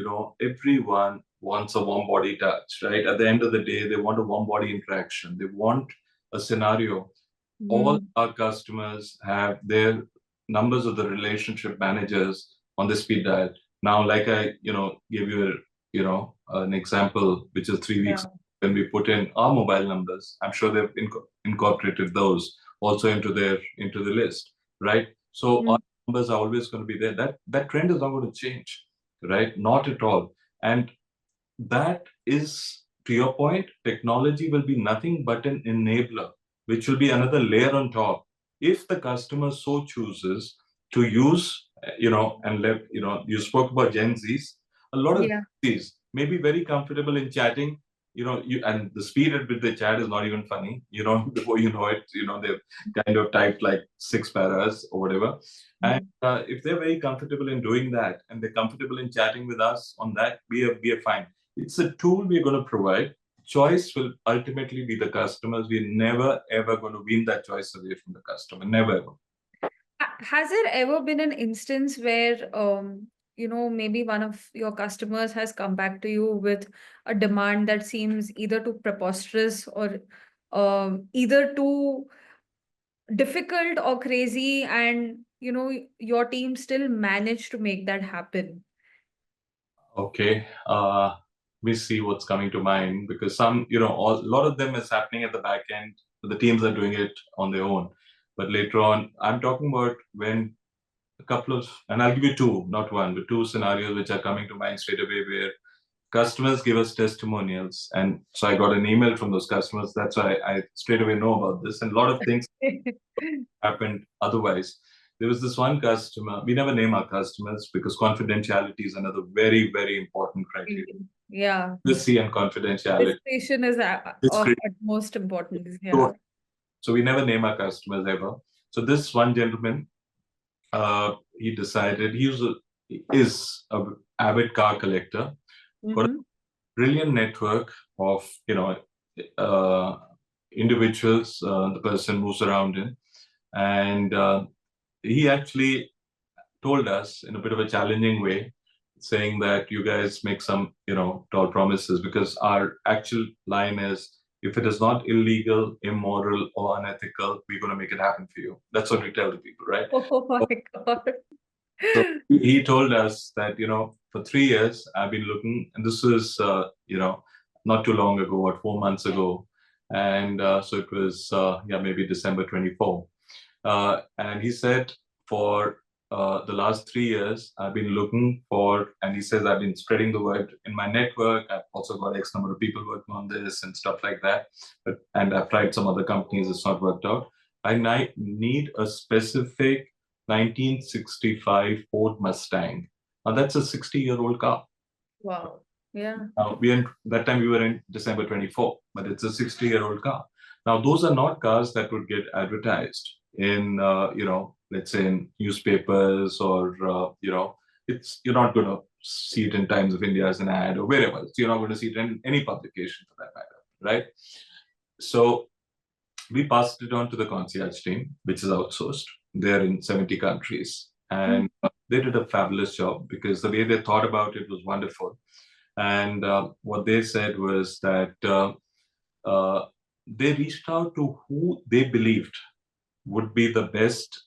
everyone wants a warm body touch, right? At the end of the day, they want a warm body interaction. They want a scenario. All Mm. our customers have their numbers of the relationship managers on the speed dial. Now, like I, gave you, an example, which is 3 weeks Yeah. when we put in our mobile numbers. I'm sure they've incorporated those also into the list, right? So our Mm. numbers are always going to be there. That trend is not going to change, right? Not at all. And that is, to your point, technology will be nothing but an enabler, which will be another layer on top. If the customer so chooses to use, and let, you spoke about Gen Zs, a lot of Yeah. Zs may be very comfortable in chatting, and the speed at which they chat is not even funny. Before you know it, they've kind of typed like 6 paras or whatever. And Mm. if they're very comfortable in doing that and they're comfortable in chatting with us on that, we are fine. It's a tool we're going to provide. Choice will ultimately be the customers. We're never ever going to win that choice away from the customer. Never ever. Has there ever been an instance where, maybe one of your customers has come back to you with a demand that seems either too preposterous or either too difficult or crazy, and your team still managed to make that happen? Okay. We see what's coming to mind because some, a lot of them is happening at the back end. The teams are doing it on their own. But later on, I'm talking about when a couple of, and I'll give you two, not one, but two scenarios which are coming to mind straight away where customers give us testimonials. And so I got an email from those customers. That's why I straight away know about this. And a lot of things happened otherwise. There was this one customer, we never name our customers because confidentiality is another very, very important criteria. Yeah, Privacy and confidentiality discretion is is of critical. utmost importance. Yeah. So we never name our customers ever. So this one gentleman, he decided is a avid car collector, got a Mm-hmm. brilliant network of uh, individuals. The person moves around in, and he actually told us in a bit of a challenging way, saying that you guys make some, tall promises because our actual line is if it is not illegal, immoral, or unethical, we're going to make it happen for you. That's what we tell the people, right? Oh my God. So he told us that, for 3 years, I've been looking, and this was, not too long ago, what, 4 months ago. And so it was, maybe December 24. And he said, for the last 3 years, I've been looking for, and he says, I've been spreading the word in my network. I've also got X number of people working on this and stuff like that. And I've tried some other companies, it's not worked out. I need a specific 1965 Ford Mustang. Now, that's a 60-year-old car. Wow. Yeah. That time we were in December 24, but it's a 60-year-old car. Now, those are not cars that would get advertised in, let's say in newspapers or, you're not going to see it in Times of India as an ad or wherever. So you're not going to see it in any publication for that matter, right? So we passed it on to the concierge team, which is outsourced. They're in 70 countries. And they did a fabulous job because the way they thought about it was wonderful. And what they said was that they reached out to who they believed would be the best,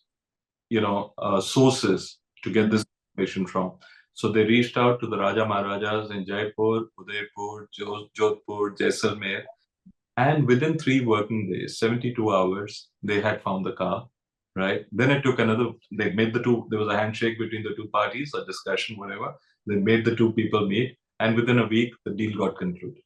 sources to get this information from. So they reached out to the Raja Maharajas in Jaipur, Udaipur, Jodhpur, Jaisalmer, and within 3 working days, 72 hours, they had found the car, right? Then it took another, they made the two, there was a handshake between the two parties, a discussion, whatever. They made the two people meet, and within a week, the deal got concluded.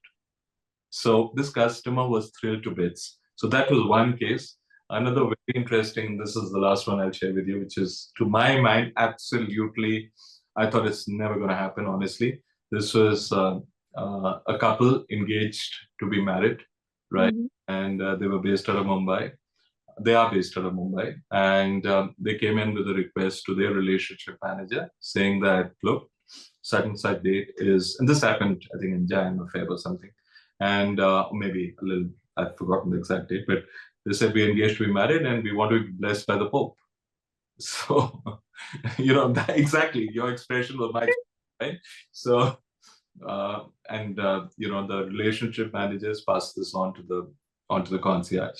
So this customer was thrilled to bits. So that was one case. Another very interesting, this is the last one I'll share with you, which is, to my mind, absolutely, I thought it's never going to happen, honestly. This was a couple engaged to be married, right? And they were based out of Mumbai. They are based out of Mumbai. And they came in with a request to their relationship manager saying that, look, such and such date is, and this happened, I think, in Jan or Feb or something. And maybe a little, I've forgotten the exact date, but they said we're engaged to be married and we want to be blessed by the Pope. So, exactly, your expression was my, right? So, the relationship managers passed this on to the concierge,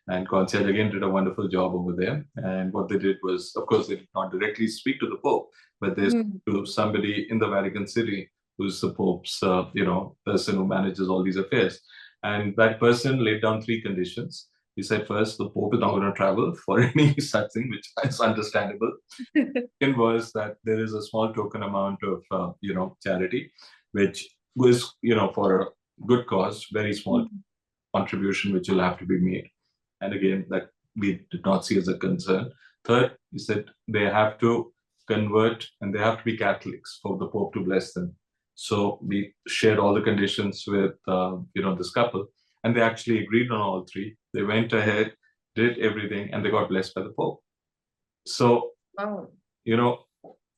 and concierge again did a wonderful job over there. And what they did was, of course, they did not directly speak to the Pope, but they spoke to somebody in the Vatican City who's the Pope's person who manages all these affairs. And that person laid down 3 conditions. He said, first, the Pope is not going to travel for any such thing, which is understandable. Second was that there is a small token amount of charity, which was for a good cause, very small contribution which will have to be made. And again, that we did not see as a concern. Third, he said they have to convert and they have to be Catholics for the Pope to bless them. So we shared all the conditions with this couple, and they actually agreed on all 3. They went ahead, did everything, and they got blessed by the Pope. So,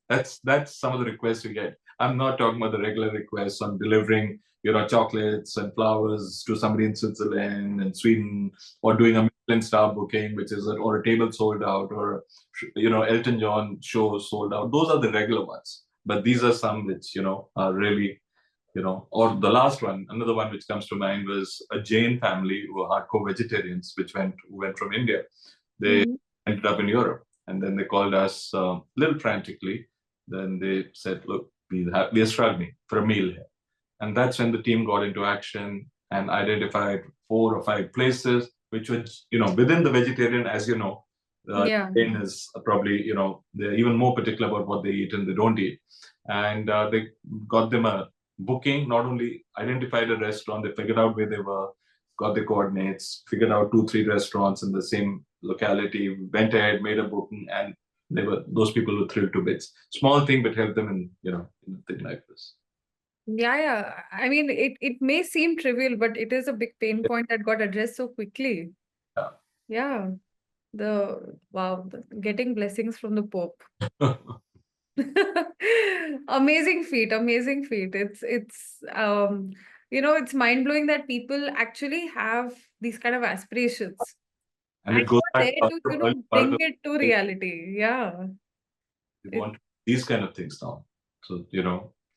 that's some of the requests we get. I'm not talking about the regular requests on delivering, chocolates and flowers to somebody in Switzerland and Sweden, or doing a Michelin star booking, which is or a table sold out, or Elton John show sold out. Those are the regular ones. But these are some which are really, or the last one, another one which comes to mind was a Jain family who are hardcore vegetarians, which went from India. They ended up in Europe, and then they called us a little frantically. Then they said, look, we are struggling for a meal here. And that's when the team got into action and identified 4 or 5 places, which was, within the vegetarian, as you know, Jain is probably, they're even more particular about what they eat and they don't eat. And they got them a booking, not only identified a restaurant, they figured out where they were, got the coordinates, figured out 2-3 restaurants in the same locality, went ahead, made a booking, and those people were thrilled to bits. Small thing, but helped them in in thing like this. Yeah. I mean, it may seem trivial, but it is a big pain point that got addressed so quickly. Yeah. Getting blessings from the Pope. Amazing feat. It's mind-blowing that people actually have these kind of aspirations. And it goes back to bring it to reality. Yeah. We want these kind of things now. So,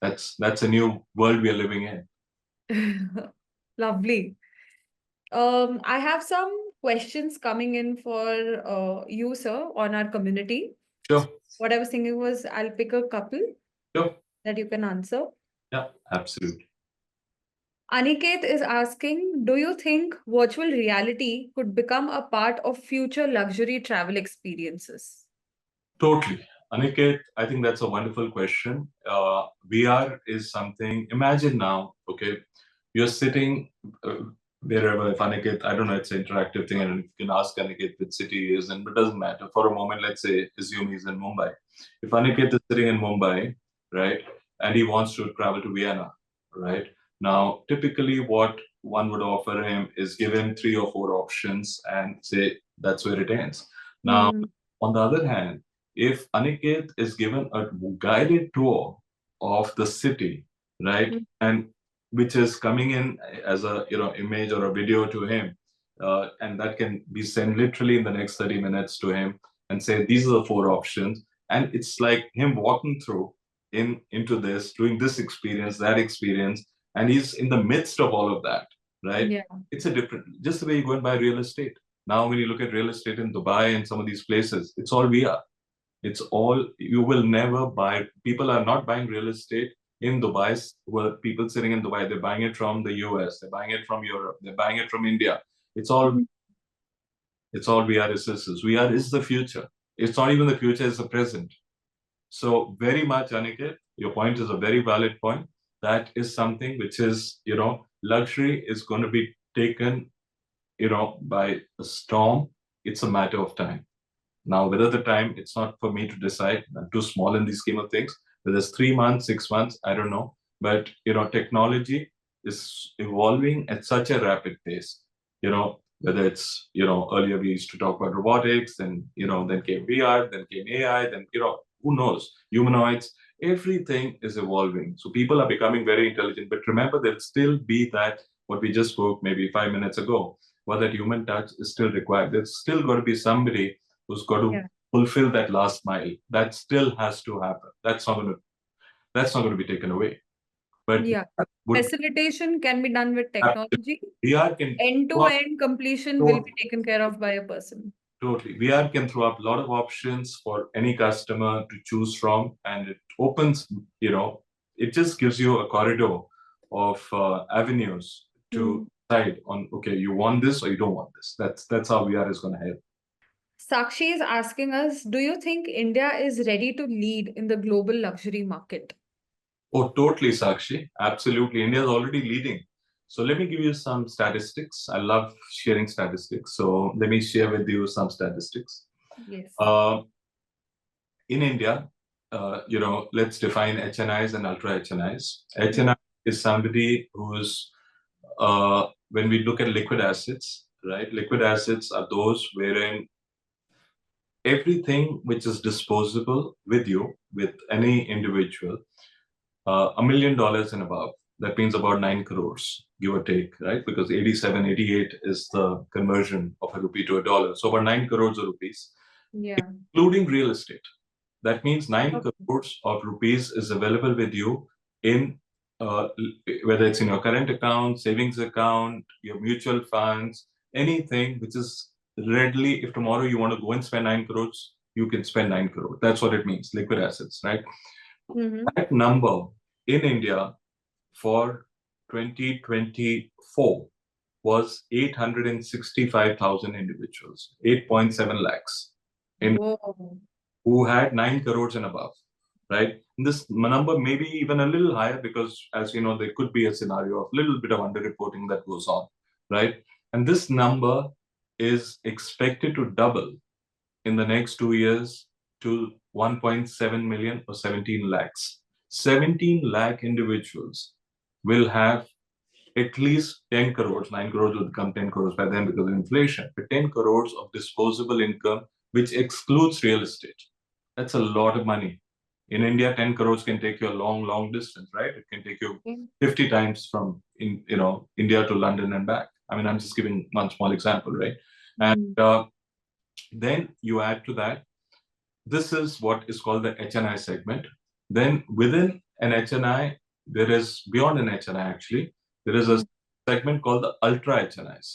that's a new world we are living in. Lovely. I have some questions coming in for you, sir, on our community. Sure. What I was thinking was I'll pick a couple that you can answer. Yeah, absolutely. Aniket is asking, do you think virtual reality could become a part of future luxury travel experiences? Totally. Aniket, I think that's a wonderful question. VR is something, imagine now, okay, you're sitting wherever, if Aniket, I don't know, it's an interactive thing, and you can ask Aniket which city he is in, but it doesn't matter. For a moment, let's say, assume he's in Mumbai. If Aniket is sitting in Mumbai, right, and he wants to travel to Vienna, right? Now, typically what one would offer him is give him 3 or 4 options and say, that's where it ends. Now, on the other hand, if Aniket is given a guided tour of the city, right, and which is coming in as a image or a video to him, and that can be sent literally in the next 30 minutes to him and say these are the 4 options, and it's like him walking through into this, doing this experience, that experience, and he's in the midst of all of that, right? Yeah. It's a different, just the way you go and buy real estate. Now, when you look at real estate in Dubai and some of these places, it's all VR. It's all, you will never buy, people are not buying real estate in Dubai, where people sitting in Dubai, they're buying it from the US, they're buying it from Europe, they're buying it from India. It's all, Mhm. it's all VR assistance. VR is the future. It's not even the future, it's the present. So very much, Aniket, your point is a very valid point. That is something which is, luxury is going to be taken, by a storm. It's a matter of time. Now, whether the time, it's not for me to decide. I'm too small in the scheme of things. Whether it's 3 months, 6 months, I don't know. But, technology is evolving at such a rapid pace. Whether it's, earlier we used to talk about robotics, and, then came VR, then came AI, then, who knows, humanoids, everything is evolving. So people are becoming very intelligent. But remember, there'll still be that, what we just spoke maybe 5 minutes ago, what that human touch is still required. There's still going to be somebody who's got to Yeah. fulfill that last mile. That still has to happen. That's not going to be taken away. But Yeah. would Facilitation can be done with absolutely, technology. VR can throw up End-to-end completion will be taken care of by a person. totally. VR can throw up a lot of options for any customer to choose from, and it opens, it just gives you a corridor of avenues to Hmm. decide on. Okay, you want this or you don't want this. That's how VR is going to help. Sakshi is asking us, do you think India is ready to lead in the global luxury market? Oh, totally, Sakshi. Absolutely. India is already leading. So let me give you some statistics. I love sharing statistics. So let me share with you some statistics. Yes. Uh, in India, let's define HNIs and ultra HNIs. Hmm. HNI is somebody who's, when we look at liquid assets, right? Liquid assets are those wherein everything which is disposable with you, with any individual, $1 million and above. That means about 9 crores, give or take, right? Because 87, 88 is the conversion of a rupee to a dollar. So about 9 crores of rupees, Yeah. including real estate. That means 9 Okay. crores of rupees is available with you in, uh, whether it's in your current account, savings account, your mutual funds, anything which is readily, if tomorrow you want to go and spend 9 crores, you can spend 9 crores. That's what it means, liquid assets, right? Mm-hmm. That number in India for 2024 was 865,000 individuals, 8.7 lakhs, in Whoa. who had 9 crores and above, right? And this number may be even a little higher because, as you know, there could be a scenario of little bit of underreporting that goes on, right? And this number is expected to double in the next 2 years to 1.7 million or 17 lakhs. 17 lakh individuals will have at least 10 crores. 9 crores will become 10 crores by then because of inflation, but 10 crores of disposable income, which excludes real estate. That's a lot of money. In India, 10 crores can take you a long, long distance, right? It can take you Okay. 50 times from India to London and back. I mean, I'm just giving one small example, right? And Mm. then you add to that, this is what is called the HNI segment. Then within an HNI, there is beyond an HNI actually, there is a Mm. segment called the ultra HNIs.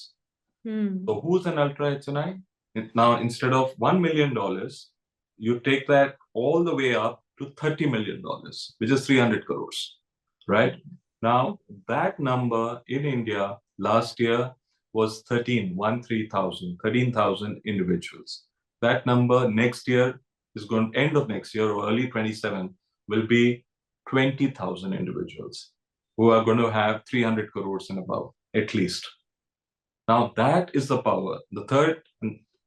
Mm. So who's an ultra HNI? Now, instead of $1 million, you take that all the way up to $30 million, which is 300 crores, right? Now, that number in India last year was 13,000 individuals. That number next year is going, end of next year or early 27, will be 20,000 individuals who are going to have 300 crores and above, at least. Now, that is the power. The third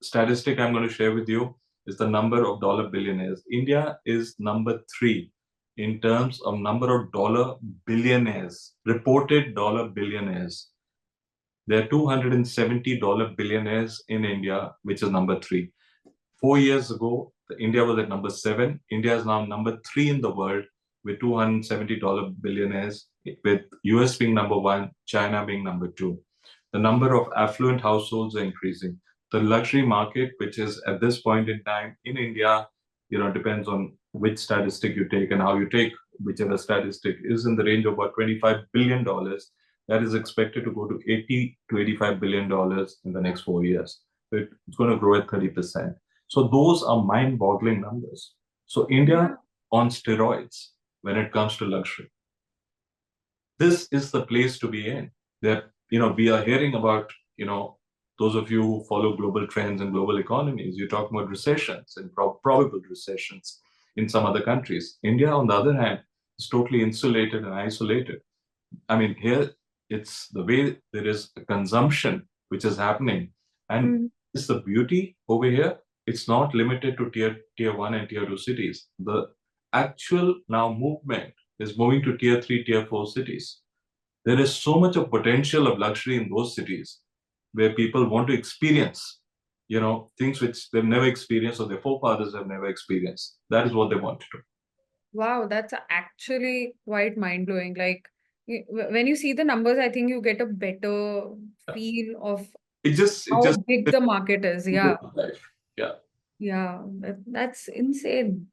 statistic I'm going to share with you is the number of dollar billionaires. India is number 3 in terms of number of dollar billionaires, reported dollar billionaires. There are $270 billionaires in India, which is number 3. 4 years ago, India was at number 7. India is now number 3 in the world with $270 billionaires, with US being number 1, China being number 2. The number of affluent households are increasing. The luxury market, which is at this point in time in India, depends on which statistic you take and how you take whichever statistic, is in the range of about $25 billion. that is expected to go to $80 to $85 billion in the next 4 years. So it's going to grow at 30%. So those are mind-boggling numbers. So India on steroids when it comes to luxury. This is the place to be in. That, we are hearing about, those of you who follow global trends and global economies, you're talking about recessions and probable recessions in some other countries. India, on the other hand, is totally insulated and isolated. I mean, here it's the way there is a consumption which is happening. And it's the beauty over here. It's not limited to tier 1 and tier 2 cities. The actual now movement is moving to tier 3, tier 4 cities. There is so much of potential of luxury in those cities where people want to experience, things which they've never experienced or their forefathers have never experienced. That is what they want to do. Wow, that's actually quite mind-blowing. Like when you see the numbers, I think you get a better feel of how big the market is. Yeah. Yeah. Yeah, that's insane.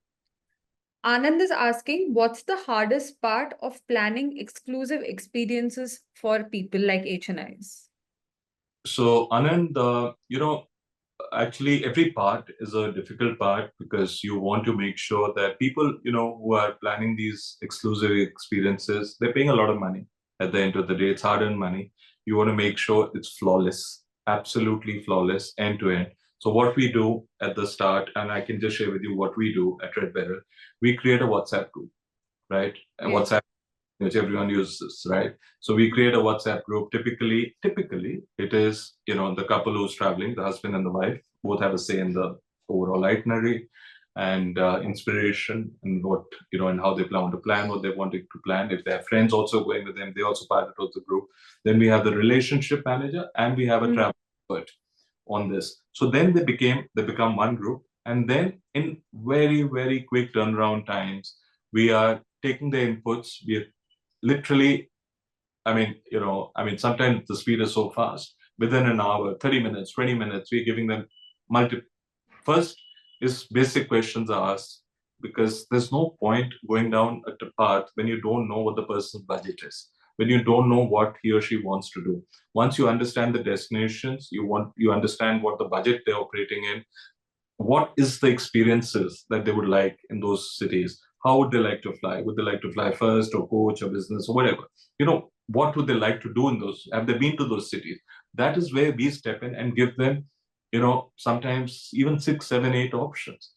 Anand is asking, what's the hardest part of planning exclusive experiences for people like HNIs? So, Anand, actually every part is a difficult part because you want to make sure that people, who are planning these exclusive experiences, they're paying a lot of money. At the end of the day, it's hard-earned money. You want to make sure it's flawless, absolutely flawless, end to end. So what we do at the start, and I can just share with you what we do at RedBeryl, we create a WhatsApp group, right? And WhatsApp, which everyone uses, right? So we create a WhatsApp group. Typically, it is, the couple who's traveling, the husband and the wife, both have a say in the overall itinerary and inspiration and what, and how they want to plan, what they wanted to plan. If they have friends also going with them, they also part of the group. Then we have the relationship manager and we have a travel expert on this. So then they become one group. And then in very, very quick turnaround times, we are taking the inputs. We are literally, sometimes the speed is so fast. Within an hour, 30 minutes, 20 minutes, we're giving them First is basic questions are asked because there's no point going down a path when you don't know what the person's budget is, when you don't know what he or she wants to do. Once you understand the destinations, you understand what the budget they're operating in, what is the experiences that they would like in those cities? How would they like to fly? Would they like to fly first or coach or business or whatever? What would they like to do in those? Have they been to those cities? That is where we step in and give them, sometimes even 6, 7, 8 options.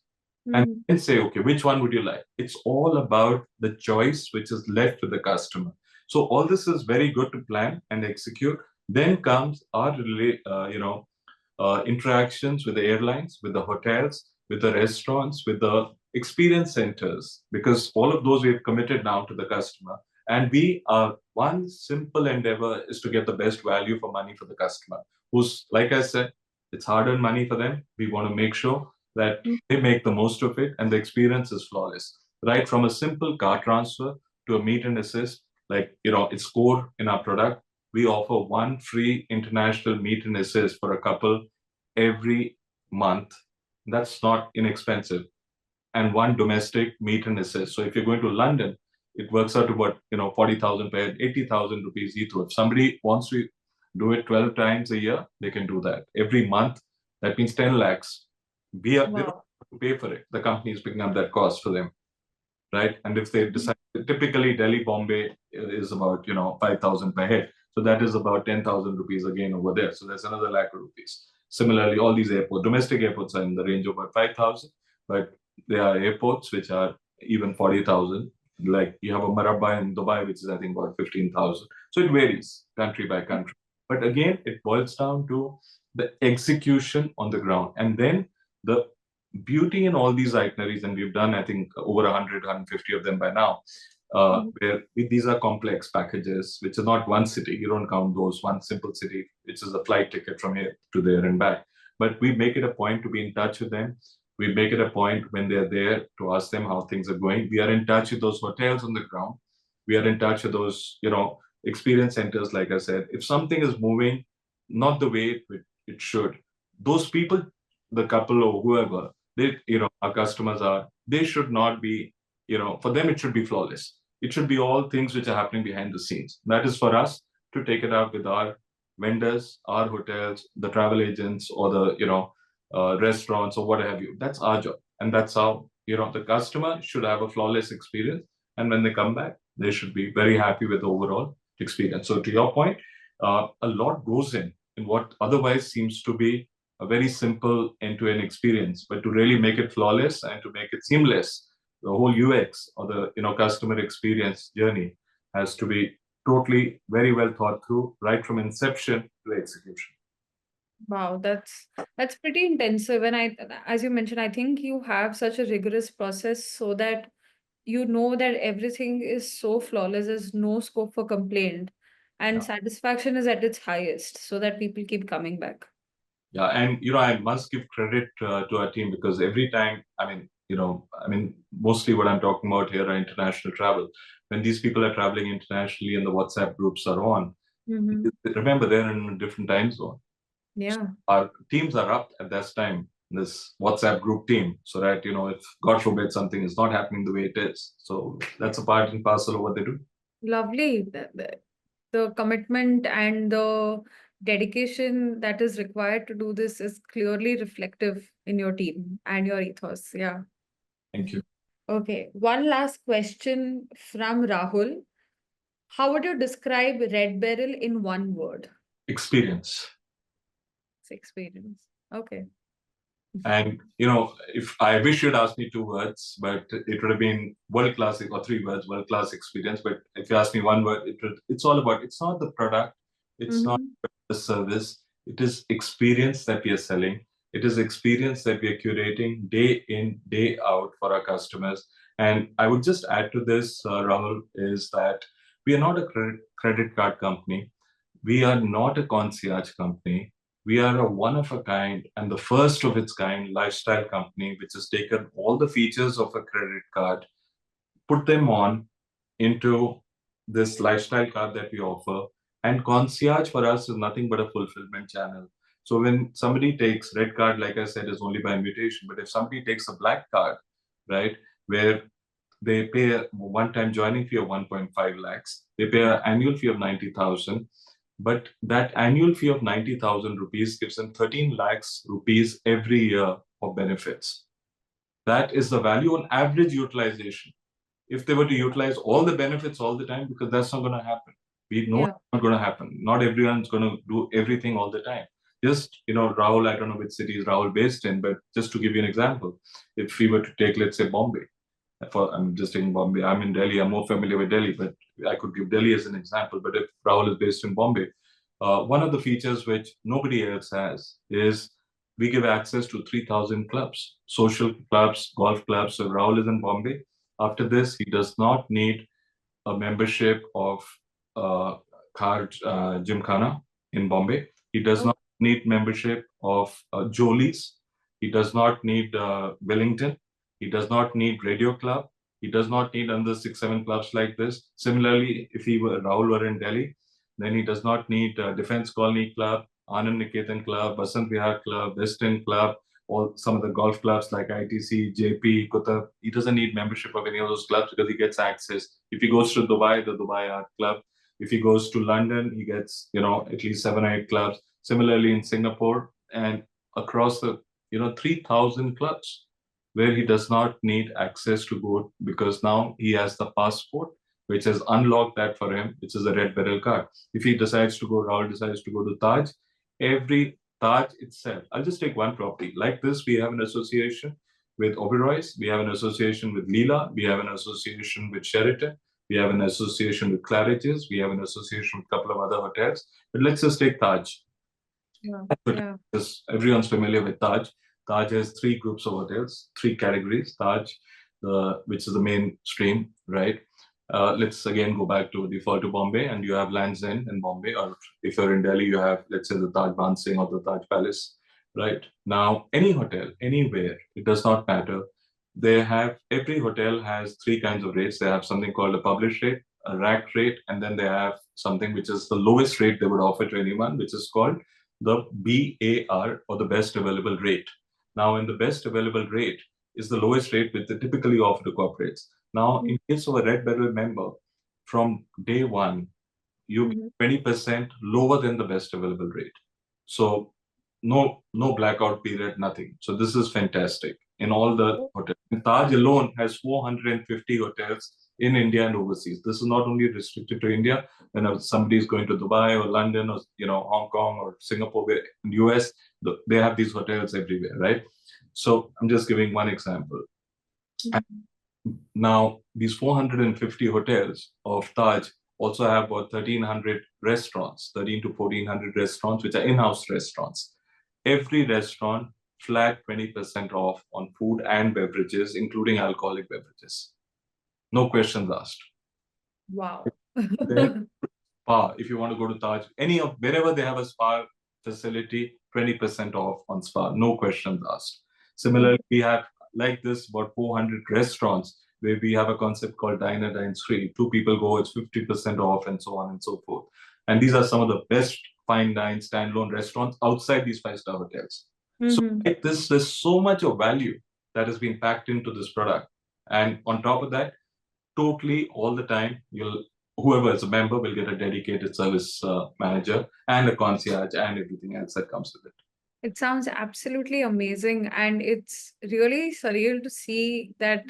And say, okay, which one would you like? It's all about the choice which is left to the customer. So all this is very good to plan and execute. Then comes our interactions with the airlines, with the hotels, with the restaurants, with the experience centers, because all of those we have committed now to the customer. And we are one simple endeavor is to get the best value for money for the customer, who's, like I said, it's hard-earned money for them. We want to make sure that they make the most of it and the experience is flawless. Right from a simple car transfer to a meet and assist, it's core in our product. We offer one free international meet and assist for a couple every month. That's not inexpensive. And one domestic meet and assist. So if you're going to London, it works out to about 40,000 per head, 80,000 rupees each. If somebody wants to do it 12 times a year, they can do that. Every month, that means 10 lakhs. They don't have to pay for it. The company is picking up that cost for them, right? And if they decide, typically Delhi, Bombay is about 5,000 per head. So that is about 10,000 rupees again over there. So that's another lakh of rupees. Similarly, all these domestic airports are in the range of about 5,000, but there are airports which are even 40,000. Like you have a Marabba in Dubai, which is I think about 15,000. So it varies country by country. But again, it boils down to the execution on the ground. And then the beauty in all these itineraries, and we've done, I think, over 100, 150 of them by now, where these are complex packages, which are not one city. You don't count those one simple city, which is a flight ticket from here to there and back. But we make it a point to be in touch with them. We make it a point when they're there to ask them how things are going. We are in touch with those hotels on the ground. We are in touch with those, experience centers, like I said. If something is moving not the way it should, those people, the couple or whoever, our customers they should not be, for them, it should be flawless. It should be all things which are happening behind the scenes. That is for us to take it out with our vendors, our hotels, the travel agents, or the restaurants or what have you. That's our job, and that's how the customer should have a flawless experience. And when they come back, they should be very happy with the overall experience. So to your point, a lot goes in what otherwise seems to be a very simple end-to-end experience, but to really make it flawless and to make it seamless, the whole UX or the customer experience journey has to be totally very well thought through, right from inception to execution. Wow, that's pretty intensive. And as you mentioned, I think you have such a rigorous process so that you know that everything is so flawless, there's no scope for complaint, and Yeah. satisfaction is at its highest, so that people keep coming back. Yeah, and I must give credit to our team, because every time, mostly what I'm talking about here are international travel. When these people are traveling internationally and the WhatsApp groups are on, Mm-hmm. remember they're in a different time zone. Yeah. Our teams are up at that time, this WhatsApp group team, so that if God forbid something is not happening the way it is. So that's a part and parcel of what they do. Lovely. The commitment and the dedication that is required to do this is clearly reflective in your team and your ethos. Yeah. Thank you. Okay. One last question from Rahul. How would you describe RedBeryl in one word? Experience. It's experience. Okay. And if I wish you'd asked me 2 words, but it would have been world class, or 3 words, world class experience. But if you ask me one word, it's all about, it's not the product, it's not Mm-hmm. the service, it is experience that we are selling. It is experience that we are curating day in, day out for our customers. And I would just add to this, Rahul, is that we are not a credit card company. We are not a concierge company. We are a one of a kind and the first of its kind lifestyle company, which has taken all the features of a credit card, put them on into this lifestyle card that we offer. And concierge for us is nothing but a fulfillment channel. So when somebody takes red card, like I said, is only by invitation. But if somebody takes a black card, right, where they pay a one-time joining fee of 1.5 lakhs, they pay an annual fee of 90,000. But that annual fee of 90,000 rupees gives them 13 lakhs rupees every year of benefits. That is the value on average utilization. If they were to utilize all the benefits all the time, because that's not going to happen. We know Yeah. it's not going to happen. Not everyone's going to do everything all the time. Just, Rahul, I don't know which city is Rahul based in, but just to give you an example, if we were to take, let's say, Bombay, I'm just taking Bombay. I'm in Delhi. I'm more familiar with Delhi, but I could give Delhi as an example. But if Rahul is based in Bombay, one of the features which nobody else has is we give access to 3,000 clubs, social clubs, golf clubs. So Rahul is in Bombay. After this, he does not need a membership of Gymkhana in Bombay. He does Oh, not need membership of Jolie's. He does not need Wellington. He does not need Radio Club. He does not need another 6, 7 clubs like this. Similarly, if Rahul were in Delhi, then he does not need Defense Colony Club, Anand Niketan Club, Basant Vihar Club, Western Club, all some of the golf clubs like ITC, JP, Kutab. He doesn't need membership of any of those clubs because he gets access. If he goes to Dubai, the Dubai Art Club. If he goes to London, he gets at least 7 or 8 clubs. Similarly in Singapore and across the 3,000 clubs where he does not need access to go because now he has the passport which has unlocked that for him, which is a RedBeryl card. If he decides to go, Rahul decides to go to Taj, every Taj itself. I'll just take one property. Like this, we have an association with Oberoi's, we have an association with Leela, we have an association with Sheraton, we have an association with Claridge's, we have an association with a couple of other hotels. But let's just take Taj. yeah. But Yeah. everyone's familiar with Taj. Taj has 3 groups of hotels, 3 categories. Taj, which is the mainstream, right? Let's again go back to default to Bombay, and you have Lands End in Bombay, or if you're in Delhi, you have, let's say, the Taj Mansingh or the Taj Palace, right? Now, any hotel, anywhere, it does not matter. Every hotel has 3 kinds of rates. They have something called a published rate, a rack rate, and then they have something which is the lowest rate they would offer to anyone, which is called the BAR, or the best available rate. Now, in the best available rate is the lowest rate which they typically offer to corporates. Now, in case of a RedBeryl member, from day one, you Mhm. 20% lower than the best available rate. So no blackout period, nothing. So this is fantastic in all the hotels. And Taj alone has 450 hotels in India and overseas. This is not only restricted to India. When somebody is going to Dubai or London or Hong Kong or Singapore, US, they have these hotels everywhere, right? So I'm just giving one example. Mhm. Now, these 450 hotels of Taj also have about 1,300 restaurants, 13 to 1,400 restaurants, which are in-house restaurants. Every restaurant flat 20% off on food and beverages, including alcoholic beverages. No questions asked. Wow. Then spa, if you want to go to Taj, wherever they have a spa facility, 20% off on spa, no questions asked. Similarly, we have like this about 400 restaurants where we have a concept called Dine and Dine Free. Two people go, it's 50% off, and so on and so forth. And these are some of the best fine dine standalone restaurants outside these five-star hotels. So Mhm. like this, there's so much of value that has been packed into this product. And on top of that, totally all the time, whoever is a member will get a dedicated service manager and a concierge and everything else that comes with it. It sounds absolutely amazing. And it's really surreal to see that,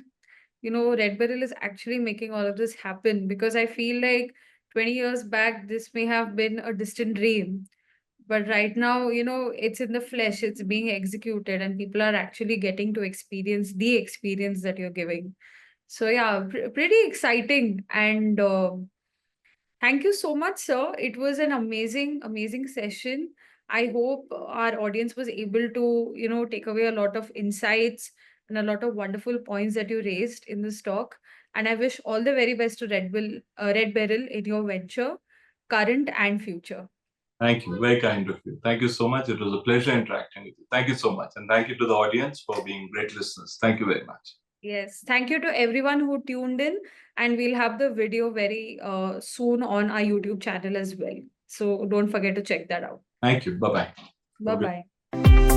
RedBeryl is actually making all of this happen, because I feel like 20 years back, this may have been a distant dream. But right now, it's in the flesh, it's being executed, and people are actually getting to experience the experience that you're giving. So, yeah, pretty exciting. And thank you so much, sir. It was an amazing, amazing session. I hope our audience was able to, take away a lot of insights and a lot of wonderful points that you raised in this talk. And I wish all the very best to Red Beryl in your venture, current and future. Thank you. Very kind of you. Thank you so much. It was a pleasure interacting with you. Thank you so much. And thank you to the audience for being great listeners. Thank you very much. Yes. Thank you to everyone who tuned in. And we'll have the video very soon on our YouTube channel as well. So don't forget to check that out. Thank you. Bye bye. Bye bye.